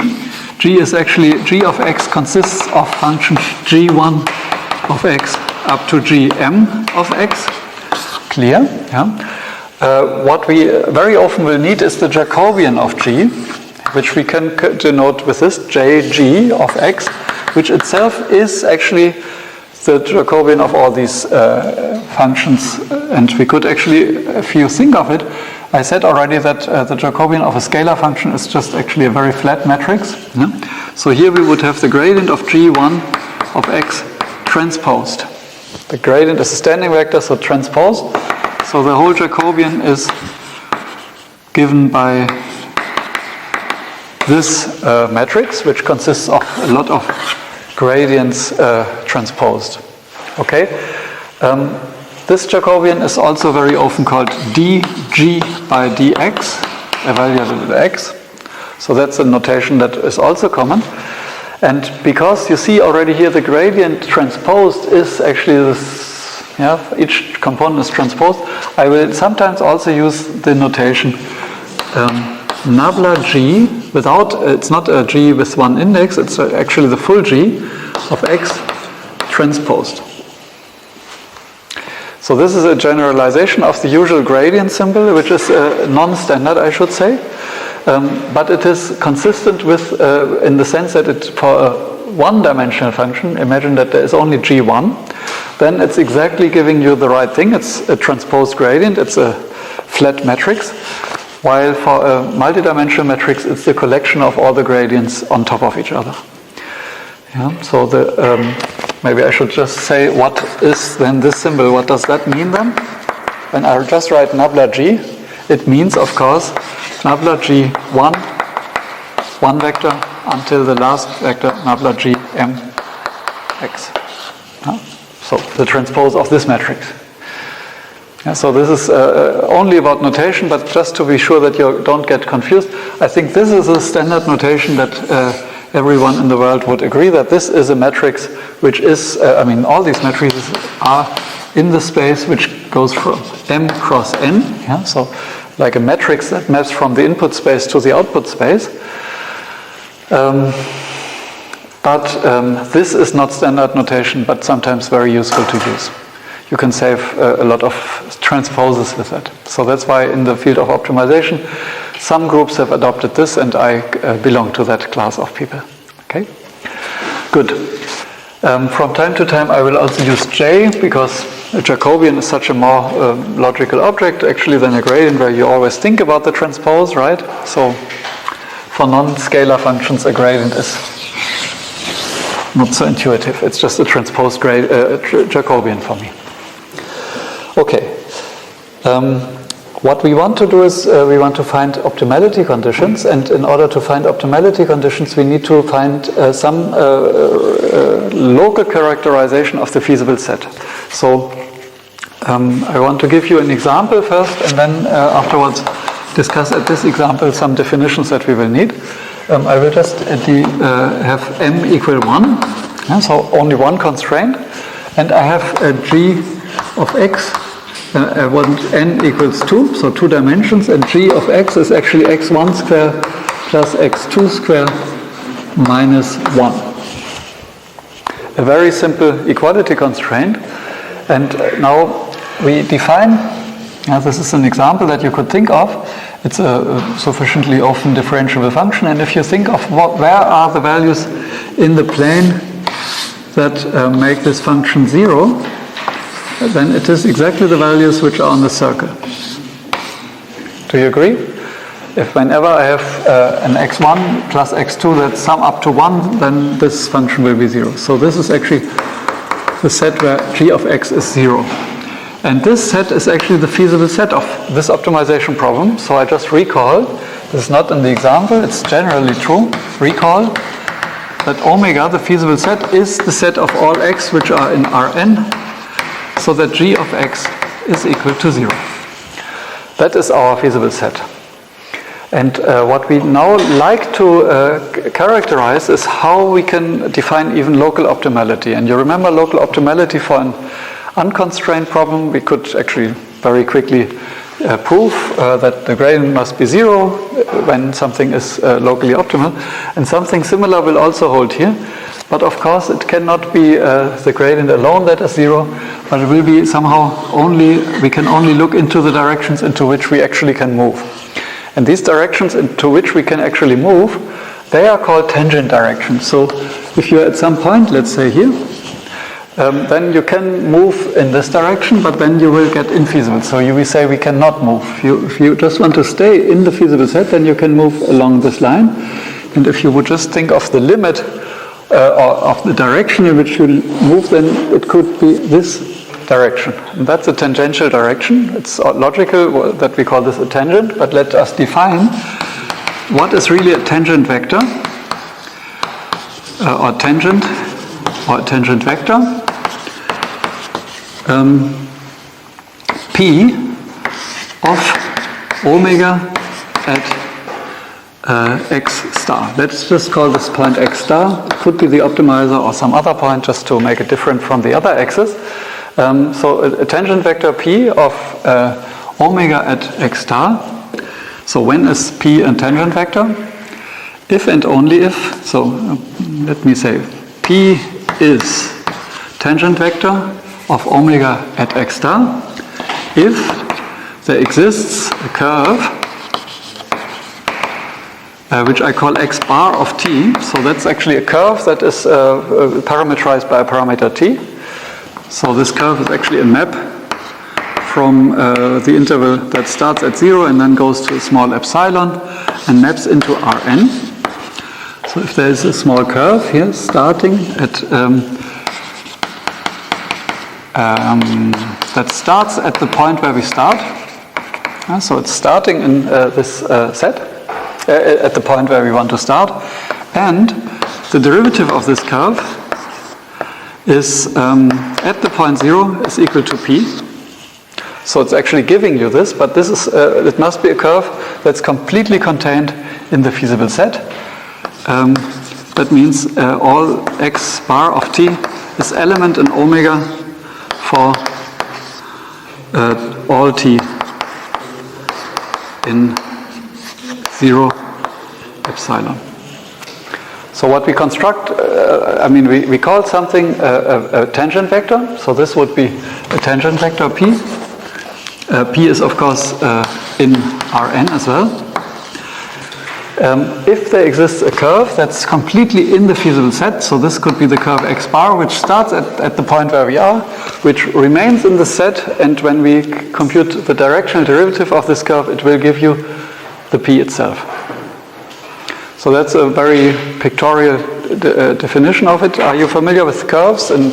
G is actually, G of x consists of functions G1 of x up to Gm of x. Clear? Yeah. What we very often will need is the Jacobian of G, which we can denote with this Jg of x, which itself is actually the Jacobian of all these functions. And we could actually, if you think of it, I said already that the Jacobian of a scalar function is just actually a very flat matrix. Yeah? So here we would have the gradient of G1 of x transposed. The gradient is a standing vector, so transposed. So the whole Jacobian is given by this matrix, which consists of a lot of gradients transposed. Okay? This Jacobian is also very often called dg by dx, evaluated at x. So that's a notation that is also common. And because you see already here the gradient transposed is actually this, each component is transposed, I will sometimes also use the notation nabla g without, it's not a g with one index, it's actually the full g of x transposed. So this is a generalization of the usual gradient symbol, which is non-standard, I should say. But it is consistent with, in the sense that it, for a one-dimensional function, imagine that there is only G1, then it's exactly giving you the right thing. It's a transposed gradient, it's a flat matrix, while for a multidimensional matrix, it's the collection of all the gradients on top of each other. Yeah, so maybe I should just say, what is then this symbol? What does that mean then? When I just write nabla G, it means, of course, nabla G1, one vector, until the last vector, nabla G m x. So the transpose of this matrix. Yeah, so this is only about notation, but just to be sure that you don't get confused, I think this is a standard notation that everyone in the world would agree that this is a matrix which is, all these matrices are in the space which goes from M cross N, yeah? So like a matrix that maps from the input space to the output space. But this is not standard notation, but sometimes very useful to use. You can save a lot of transposes with that. So that's why in the field of optimization, some groups have adopted this, and I belong to that class of people. Okay? Good. From time to time I will also use J, because a Jacobian is such a more logical object actually than a gradient, where you always think about the transpose, right? So for non-scalar functions a gradient is not so intuitive. It's just a transposed Jacobian for me. Okay. What we want to do is we want to find optimality conditions, and in order to find optimality conditions we need to find some local characterization of the feasible set. So I want to give you an example first, and then afterwards discuss at this example some definitions that we will need. I will just have m equal 1, so only one constraint, and I have a g of x. I want n equals 2, so 2 dimensions, and g of x is actually x1 square plus x2 square minus 1. A very simple equality constraint. And now we define, this is an example that you could think of. It's a sufficiently often differentiable function, and if you think of where are the values in the plane that make this function 0, then it is exactly the values which are on the circle. Do you agree? If whenever I have an x1 plus x2 that sum up to 1, then this function will be 0. So this is actually the set where g of x is 0. And this set is actually the feasible set of this optimization problem. So I just recall, this is not in the example, it's generally true, recall that omega, the feasible set, is the set of all x which are in Rn, so that g of x is equal to 0. That is our feasible set. And what we now like to characterize is how we can define even local optimality. And you remember local optimality for an unconstrained problem, we could actually very quickly prove that the gradient must be 0 when something is locally optimal. And something similar will also hold here. But of course it cannot be the gradient alone that is 0, but it will be somehow we can only look into the directions into which we actually can move. And these directions into which we can actually move, they are called tangent directions. So if you're at some point, let's say here, then you can move in this direction, but then you will get infeasible. So you will say we cannot move. If you just want to stay in the feasible set, then you can move along this line. And if you would just think of the limit or of the direction in which you move, then it could be this direction. And that's a tangential direction. It's logical that we call this a tangent, but let us define what is really a tangent vector or a tangent vector. P of omega at x star. Let's just call this point x star. It could be the optimizer or some other point just to make it different from the other x's. So a tangent vector P of omega at x star. So when is P a tangent vector? If and only if, so let me say P is tangent vector of omega at x star if there exists a curve which I call x bar of t. So that's actually a curve that is parameterized by a parameter t. So this curve is actually a map from the interval that starts at 0 and then goes to a small epsilon and maps into Rn. So if there is a small curve here starting at that starts at the point where we start. So it's starting in this set at the point where we want to start, and the derivative of this curve is at the point 0 is equal to p. So it's actually giving you this, but this is it must be a curve that's completely contained in the feasible set. That means all x bar of t is element in omega for all t in 0 epsilon. So what we construct, we call something a tangent vector. So this would be a tangent vector p. P is of course in Rn as well. If there exists a curve that's completely in the feasible set, so this could be the curve x bar, which starts at the point where we are, which remains in the set, and when we compute the directional derivative of this curve, it will give you the p itself. So that's a very pictorial definition of it. Are you familiar with curves in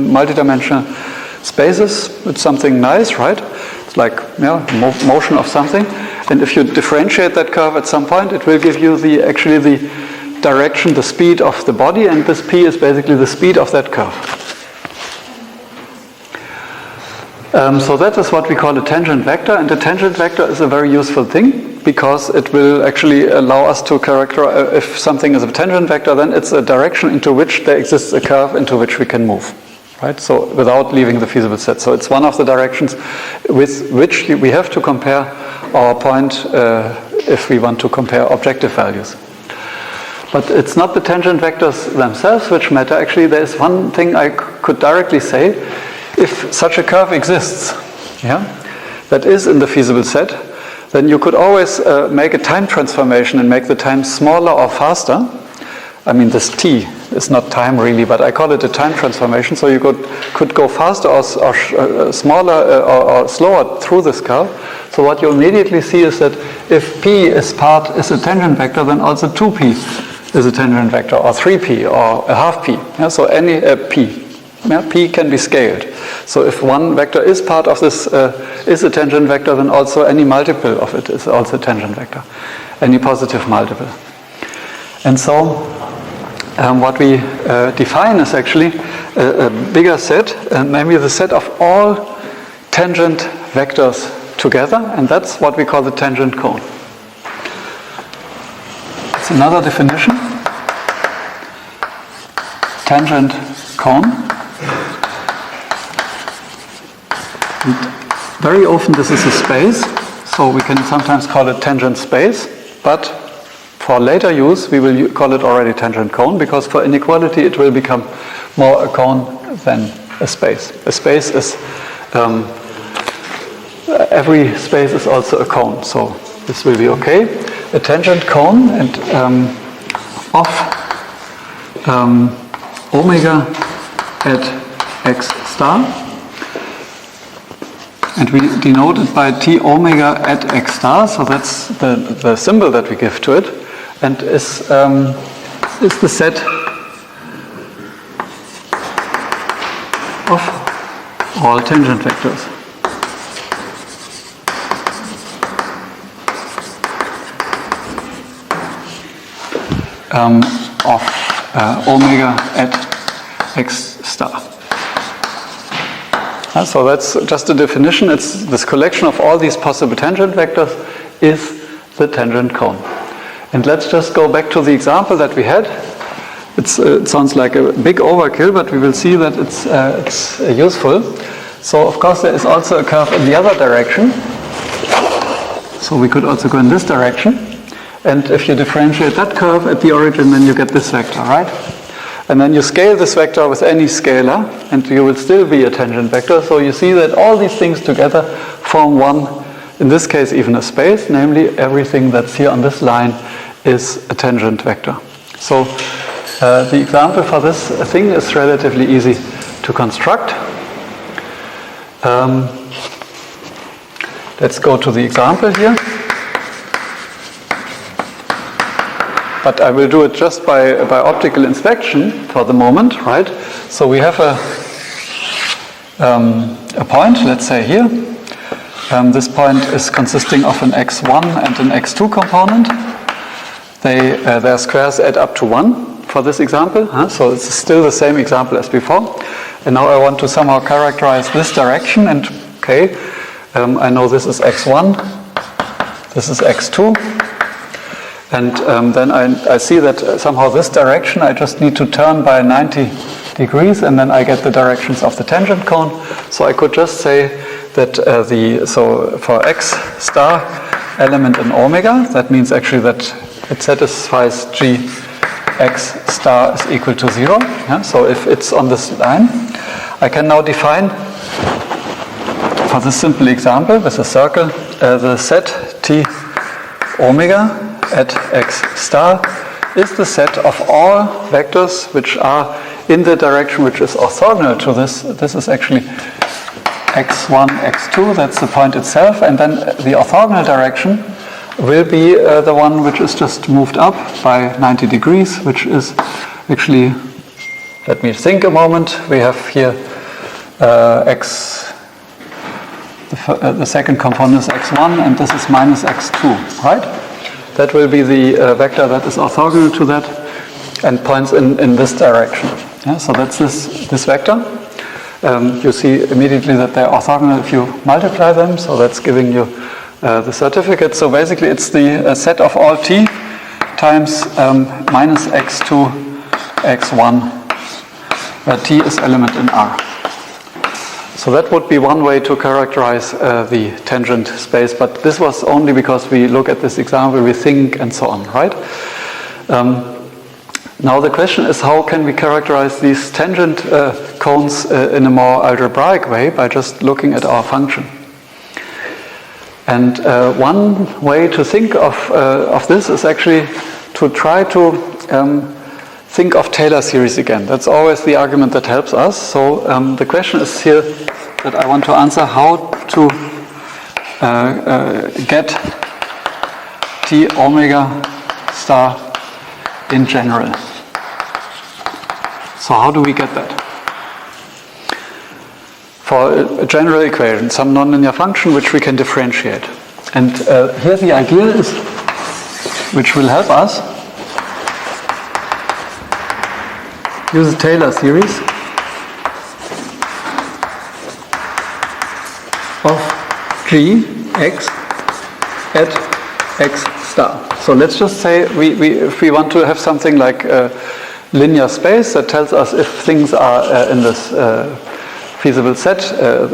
multidimensional spaces? It's something nice, right? It's like motion of something. And if you differentiate that curve at some point, it will give you the direction, the speed of the body, and this p is basically the speed of that curve. So that is what we call a tangent vector, and a tangent vector is a very useful thing because it will actually allow us to characterize, if something is a tangent vector, then it's a direction into which there exists a curve into which we can move. Right? So without leaving the feasible set. So it's one of the directions with which we have to compare our point if we want to compare objective values. But it's not the tangent vectors themselves which matter. Actually, there is one thing I could directly say. If such a curve exists, that is in the feasible set, then you could always make a time transformation and make the time smaller or faster. I mean, this t is not time really, but I call it a time transformation. So you could go faster or smaller or slower through this curve. So what you immediately see is that if p is a tangent vector, then also 2p is a tangent vector, or 3p, or a half p. So any p. P can be scaled. So if one vector is part of this, is a tangent vector, then also any multiple of it is also a tangent vector. Any positive multiple. And so what we define is actually a bigger set, namely the set of all tangent vectors together, and that's what we call the tangent cone. It's another definition. Tangent cone. And very often this is a space, so we can sometimes call it tangent space, but for later use we will call it already tangent cone, because for inequality it will become more a cone than a space. A space is, every space is also a cone, so this will be okay. A tangent cone and of omega at x star. And we denote it by t omega at x star, so that's the symbol that we give to it, and is the set of all tangent vectors. Of omega at x star. So that's just a definition. It's this collection of all these possible tangent vectors is the tangent cone. And let's just go back to the example that we had. It sounds like a big overkill, but we will see that it's useful. So of course there is also a curve in the other direction. So we could also go in this direction. And if you differentiate that curve at the origin, then you get this vector, right? And then you scale this vector with any scalar, and you will still be a tangent vector. So you see that all these things together form one, in this case even a space, namely everything that's here on this line is a tangent vector. So the example for this thing is relatively easy to construct. Let's go to the example here. But I will do it just by optical inspection for the moment, right? So we have a point, let's say here. This point is consisting of an x1 and an x2 component. Their squares add up to 1 for this example. So it's still the same example as before. And now I want to somehow characterize this direction. And okay, I know this is x1, this is x2. And then I see that somehow this direction I just need to turn by 90 degrees, and then I get the directions of the tangent cone. So I could just say that so for x star element in omega, that means actually that it satisfies g x star is equal to 0. Yeah? So if it's on this line, I can now define, for this simple example with a circle, the set T omega at x star is the set of all vectors which are in the direction which is orthogonal to this. This is actually x1, x2, that's the point itself, and then the orthogonal direction will be the one which is just moved up by 90 degrees, which is actually, let me think a moment, we have here x, the second component is x1 and this is minus x2, right? That will be the vector that is orthogonal to that and points in this direction. Yeah, so that's this vector. You see immediately that they're orthogonal if you multiply them, so that's giving you the certificate. So basically it's the set of all t times minus x2, x1, where t is element in R. So that would be one way to characterize the tangent space, but this was only because we look at this example, we think, and so on, right? Now the question is, how can we characterize these tangent cones in a more algebraic way by just looking at our function? And one way to think of this is actually to try to think of Taylor series again. That's always the argument that helps us. So the question is here that I want to answer, how to get T omega star in general. So how do we get that? For a general equation, some nonlinear function which we can differentiate. And here the idea is, which will help us, use a Taylor series of g x at x star. So let's just say if we want to have something like a linear space that tells us if things are in this feasible set,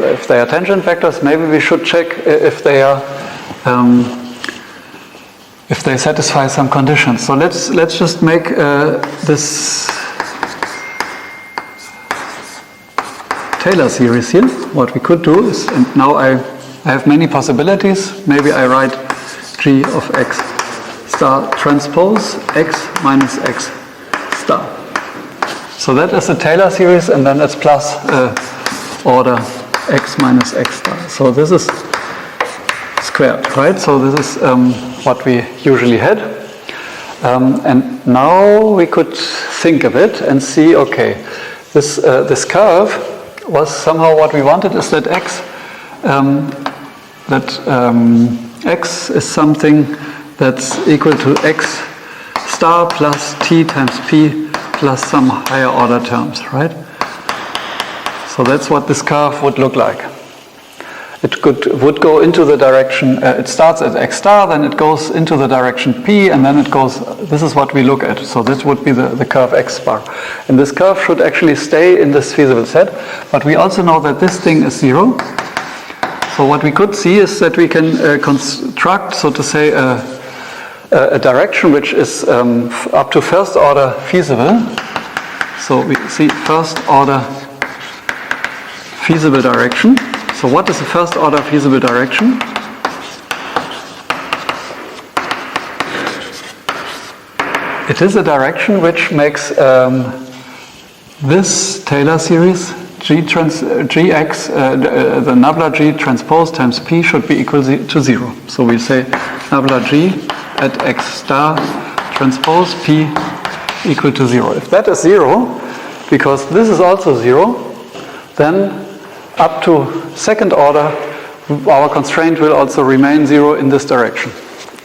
if they are tangent vectors, maybe we should check if they are if they satisfy some conditions. So let's just make this Taylor series here. What we could do is, and now I have many possibilities. Maybe I write g of x star transpose x minus x star. So that is the Taylor series, and then it's plus order x minus x star. So this is squared, right? So this is what we usually had. And now we could think of it and see, okay, this curve was somehow what we wanted is that x x is something that's equal to x star plus t times p plus some higher order terms, right? So that's what this curve would look like. It would go into the direction, it starts at x star, then it goes into the direction p, and then it goes, this is what we look at. So this would be the curve x bar. And this curve should actually stay in this feasible set, but we also know that this thing is 0. So what we could see is that we can construct, so to say, a direction which is up to first order feasible. So we see first order feasible direction. So what is the first order feasible direction? It is a direction which makes this Taylor series gx, the nabla g transpose times p should be equal to 0. So we say nabla g at x star transpose p equal to 0. If that is 0, because this is also 0, then up to second order, our constraint will also remain 0 in this direction.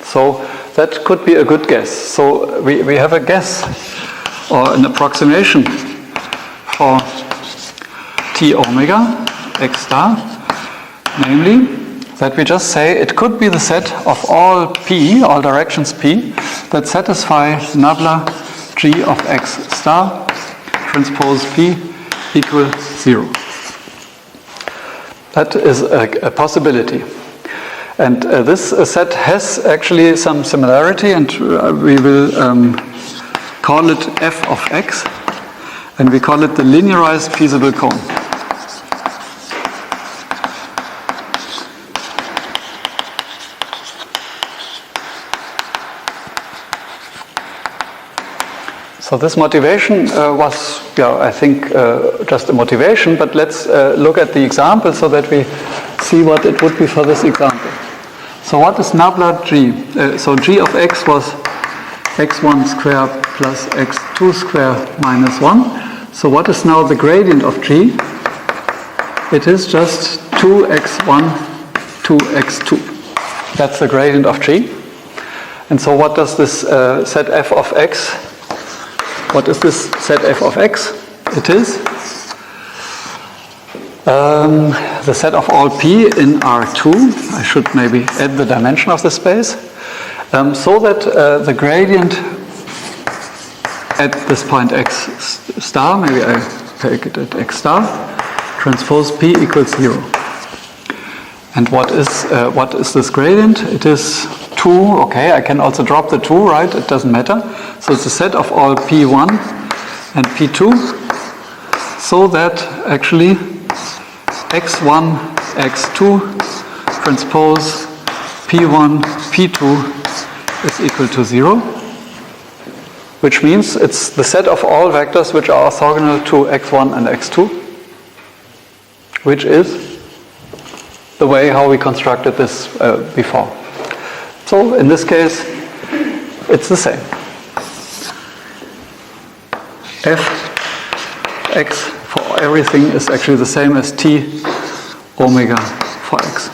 So that could be a good guess. So we have a guess or an approximation for T omega x star, namely that we just say it could be the set of all p, all directions p, that satisfy nabla g of x star transpose p equal 0. That is a possibility. And this set has actually some similarity, and we will call it f of x, and we call it the linearized feasible cone. So this motivation was, I think, just a motivation, but let's look at the example so that we see what it would be for this example. So what is nabla g? So g of x was x1 squared plus x2 squared minus 1. So what is now the gradient of g? It is just 2x1, 2x2. That's the gradient of g. And so what does this set f of x? What is this set f of x? It is the set of all p in R2. I should maybe add the dimension of the space. So that the gradient at this point x star, maybe I take it at x star, transpose p equals 0. And what is this gradient? It is 2, okay, I can also drop the 2, right? It doesn't matter. So it's a set of all P1 and P2, so that actually X1, X2 transpose P1, P2 is equal to 0, which means it's the set of all vectors which are orthogonal to X1 and X2, which is the way how we constructed this before. So in this case, it's the same. F x for everything is actually the same as t omega for x.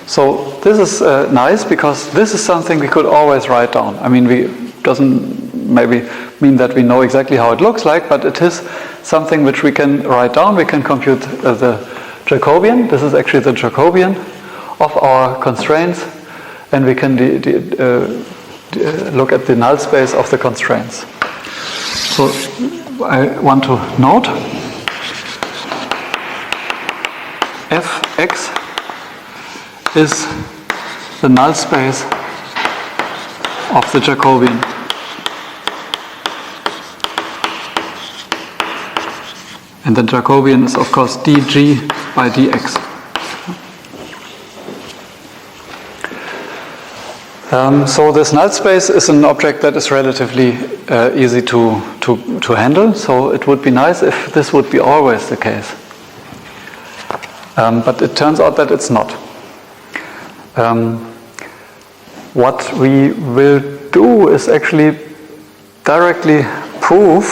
So this is nice because this is something we could always write down. I mean, doesn't maybe mean that we know exactly how it looks like, but it is something which we can write down. We can compute the Jacobian. This is actually the Jacobian of our constraints. And we can look at the null space of the constraints. So I want to note Fx is the null space of the Jacobian. And the Jacobian is, of course, dg by dx. So this null space is an object that is relatively easy to handle. So it would be nice if this would be always the case. But it turns out that it's not. What we will do is actually directly prove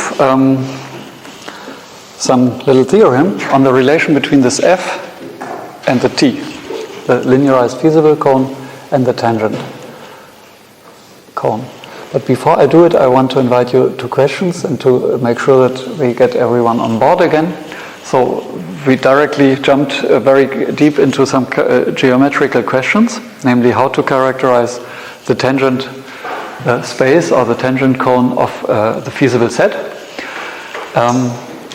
some little theorem on the relation between this f and the t, the linearized feasible cone and the tangent cone. But before I do it, I want to invite you to questions and to make sure that we get everyone on board again. So we directly jumped very deep into some geometrical questions, namely how to characterize the tangent space or the tangent cone of the feasible set.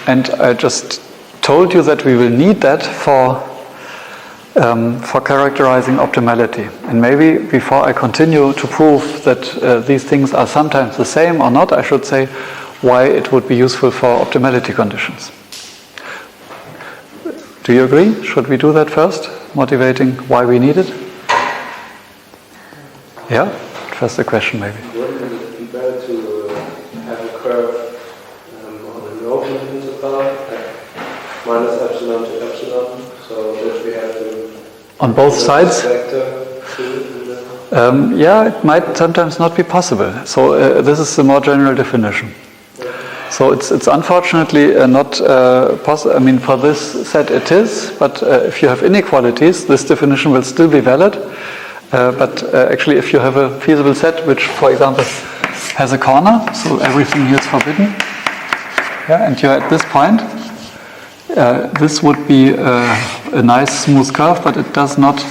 And I just told you that we will need that for characterizing optimality. And maybe before I continue to prove that these things are sometimes the same or not, I should say why it would be useful for optimality conditions. Do you agree? Should we do that first? Motivating why we need it? Yeah? First a question maybe. Wouldn't it be better to have a curve on an open interval, like minus epsilon to epsilon, so that we have to... On both sides? Vector Yeah, it might sometimes not be possible. So this is the more general definition. So it's unfortunately not possible. I mean, for this set it is, but if you have inequalities, this definition will still be valid. But actually, if you have a feasible set, which, for example, has a corner, so everything here is forbidden, yeah, and you're at this point, this would be a nice smooth curve, but it does not.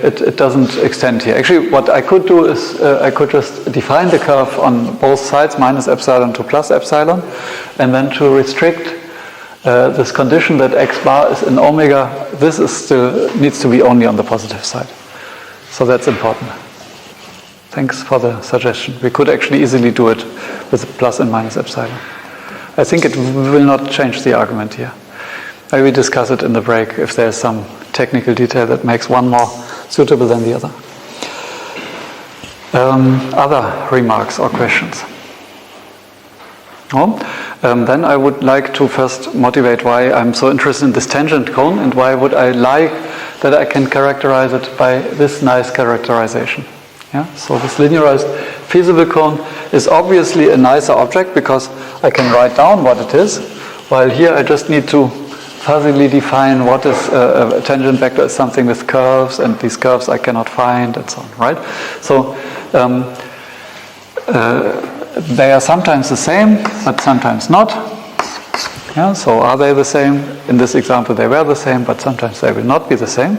It doesn't extend here. Actually, what I could do is I could just define the curve on both sides, minus epsilon to plus epsilon, and then to restrict this condition that x bar is in omega, this is still needs to be only on the positive side. So that's important. Thanks for the suggestion. We could actually easily do it with plus and minus epsilon. I think it will not change the argument here. Maybe discuss it in the break if there's some technical detail that makes one more suitable than the other. Other remarks or questions? No? Then I would like to first motivate why I'm so interested in this tangent cone and why would I like that I can characterize it by this nice characterization. Yeah? So this linearized feasible cone is obviously a nicer object because I can write down what it is, while here I just need to fuzzily define what is a tangent vector is something with curves, and these curves I cannot find, and so on, right? So they are sometimes the same, but sometimes not. Yeah, so are they the same? In this example they were the same, but sometimes they will not be the same.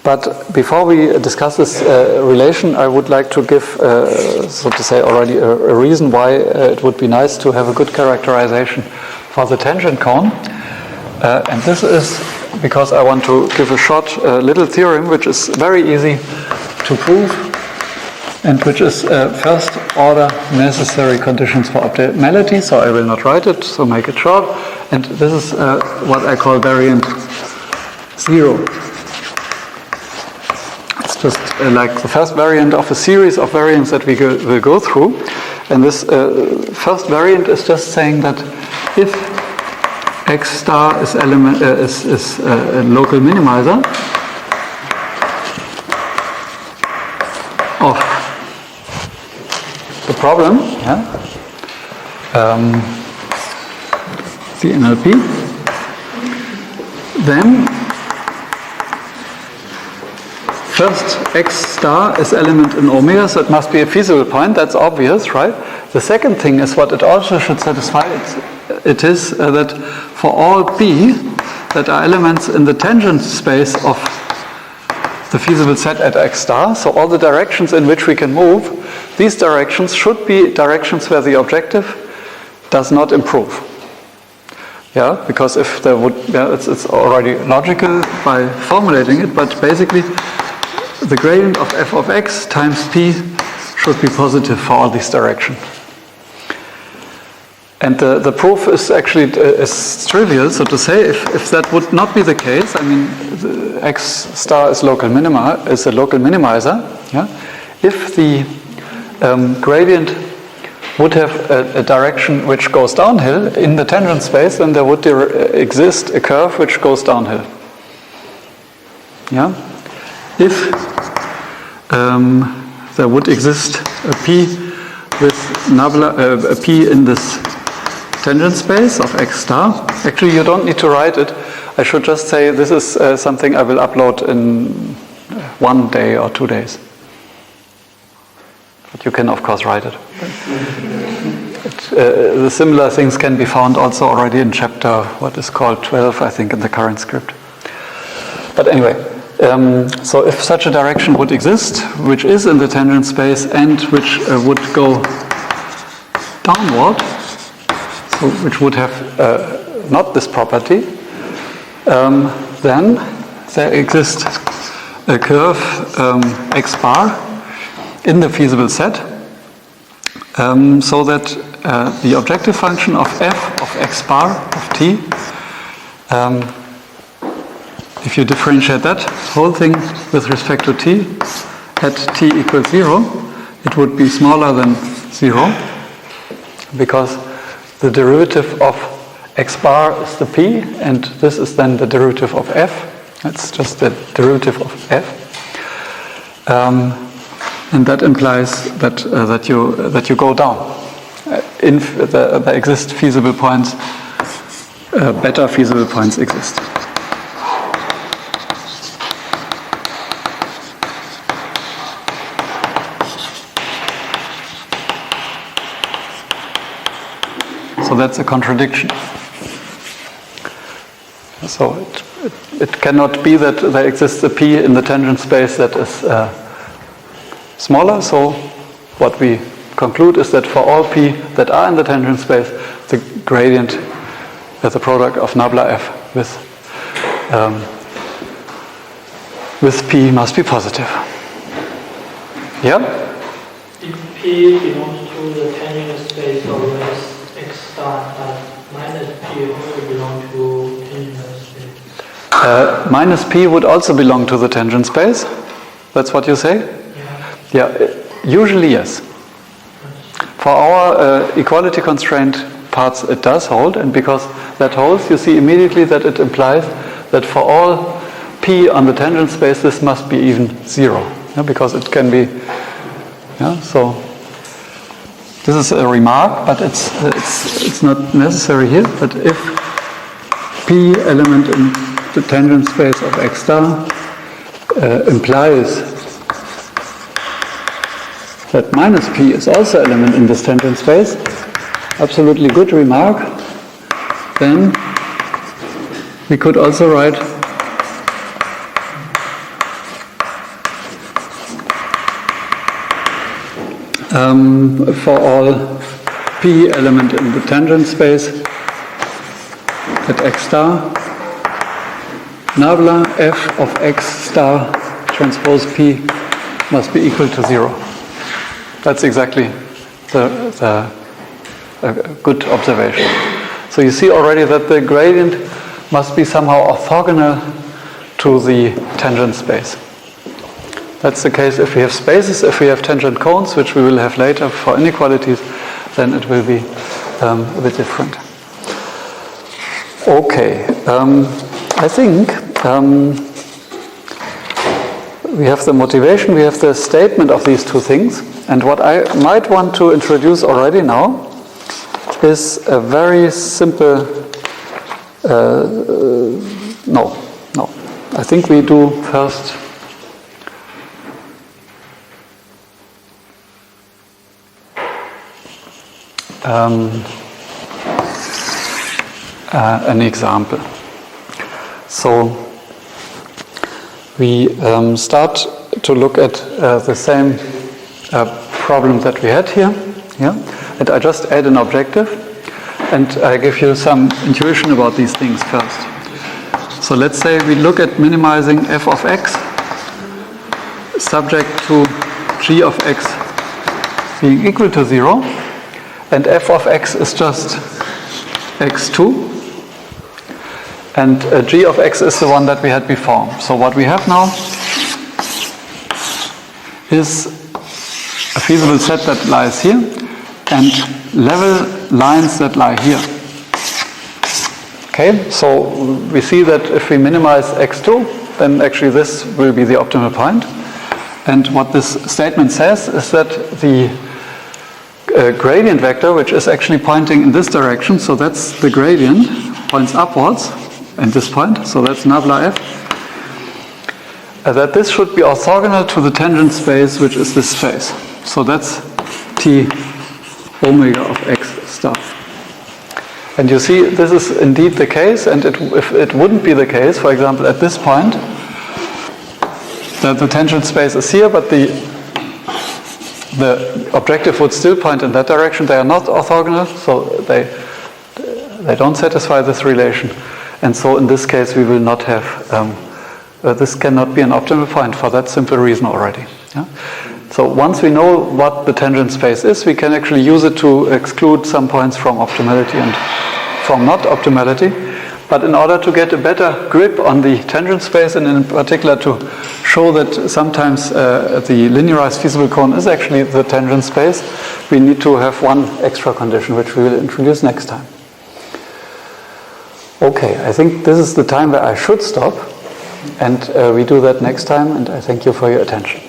But before we discuss this relation, I would like to give, so to say, already a reason why it would be nice to have a good characterization for the tangent cone. And this is because I want to give a short little theorem which is very easy to prove and which is first order necessary conditions for optimality. So I will not write it, so make it short. And this is what I call variant 0. It's just like the first variant of a series of variants that we will go through. And this first variant is just saying that if x star is a local minimizer of the problem, the NLP, then first x star is element in omega, so it must be a feasible point, that's obvious, right? The second thing is what it also should satisfy, it is that for all p that are elements in the tangent space of the feasible set at x star, so all the directions in which we can move, these directions should be directions where the objective does not improve. Yeah, because if there would, it's already logical by formulating it, but basically the gradient of f of x times p should be positive for all these directions. And the proof is actually is trivial, so to say. If that would not be the case, I mean, the x star is local minima, is a local minimizer. Yeah? If the gradient would have a direction which goes downhill in the tangent space, then there would exist a curve which goes downhill. Yeah? If there would exist a p with a p in this tangent space of x star. Actually, you don't need to write it. I should just say this is something I will upload in 1 day or 2 days. But you can, of course, write it. The similar things can be found also already in chapter, what is called 12, I think, in the current script. But anyway, so if such a direction would exist, which is in the tangent space and which would go downward, so which would have not this property, then there exists a curve x bar in the feasible set, so that the objective function of f of x bar of t, if you differentiate that whole thing with respect to t at t equals 0, it would be smaller than 0, because the derivative of x bar is the p, and this is then the derivative of f. That's just the derivative of f, and that implies that you go down. There exist feasible points. Better feasible points exist. So that's a contradiction. So it cannot be that there exists a p in the tangent space that is smaller. So what we conclude is that for all p that are in the tangent space, the gradient the product of nabla f with P must be positive. Yeah? If P belongs to the tangent space always x star, but minus P also belong to tangent space. Minus P would also belong to the tangent space. That's what you say? Yeah. Yeah, usually yes. For our equality constraint parts it does hold, and because that holds, you see immediately that it implies that for all P on the tangent space this must be even 0, because it can be, so this is a remark, but it's not necessary here, but if P element in the tangent space of x star implies that minus P is also element in this tangent space, absolutely good remark, then we could also write for all P element in the tangent space at x star, nabla f of x star transpose P must be equal to 0. That's exactly the good observation. So you see already that the gradient must be somehow orthogonal to the tangent space. That's the case if we have spaces. If we have tangent cones, which we will have later for inequalities, then it will be a bit different. Okay, I think we have the motivation, we have the statement of these two things, and what I might want to introduce already now is a very simple, no, I think we do first an example. So we start to look at the same problem that we had here, and I just add an objective, and I give you some intuition about these things first. So let's say we look at minimizing f of x subject to g of x being equal to 0, and f of x is just x2, and g of x is the one that we had before. So what we have now is a feasible set that lies here and level lines that lie here. Okay, so we see that if we minimize x2, then actually this will be the optimal point. And what this statement says is that the gradient vector, which is actually pointing in this direction, so that's the gradient, points upwards at this point, so that's nabla f, that this should be orthogonal to the tangent space, which is this space. So that's T omega of x star. And you see, this is indeed the case, and if it wouldn't be the case, for example, at this point, that the tangent space is here, but the objective would still point in that direction, they are not orthogonal, so they don't satisfy this relation. And so in this case, we will not have, this cannot be an optimal point for that simple reason already. Yeah? So once we know what the tangent space is, we can actually use it to exclude some points from optimality and from not optimality. But in order to get a better grip on the tangent space, and in particular to show that sometimes the linearized feasible cone is actually the tangent space, we need to have one extra condition, which we will introduce next time. Okay, I think this is the time where I should stop, and we do that next time, and I thank you for your attention.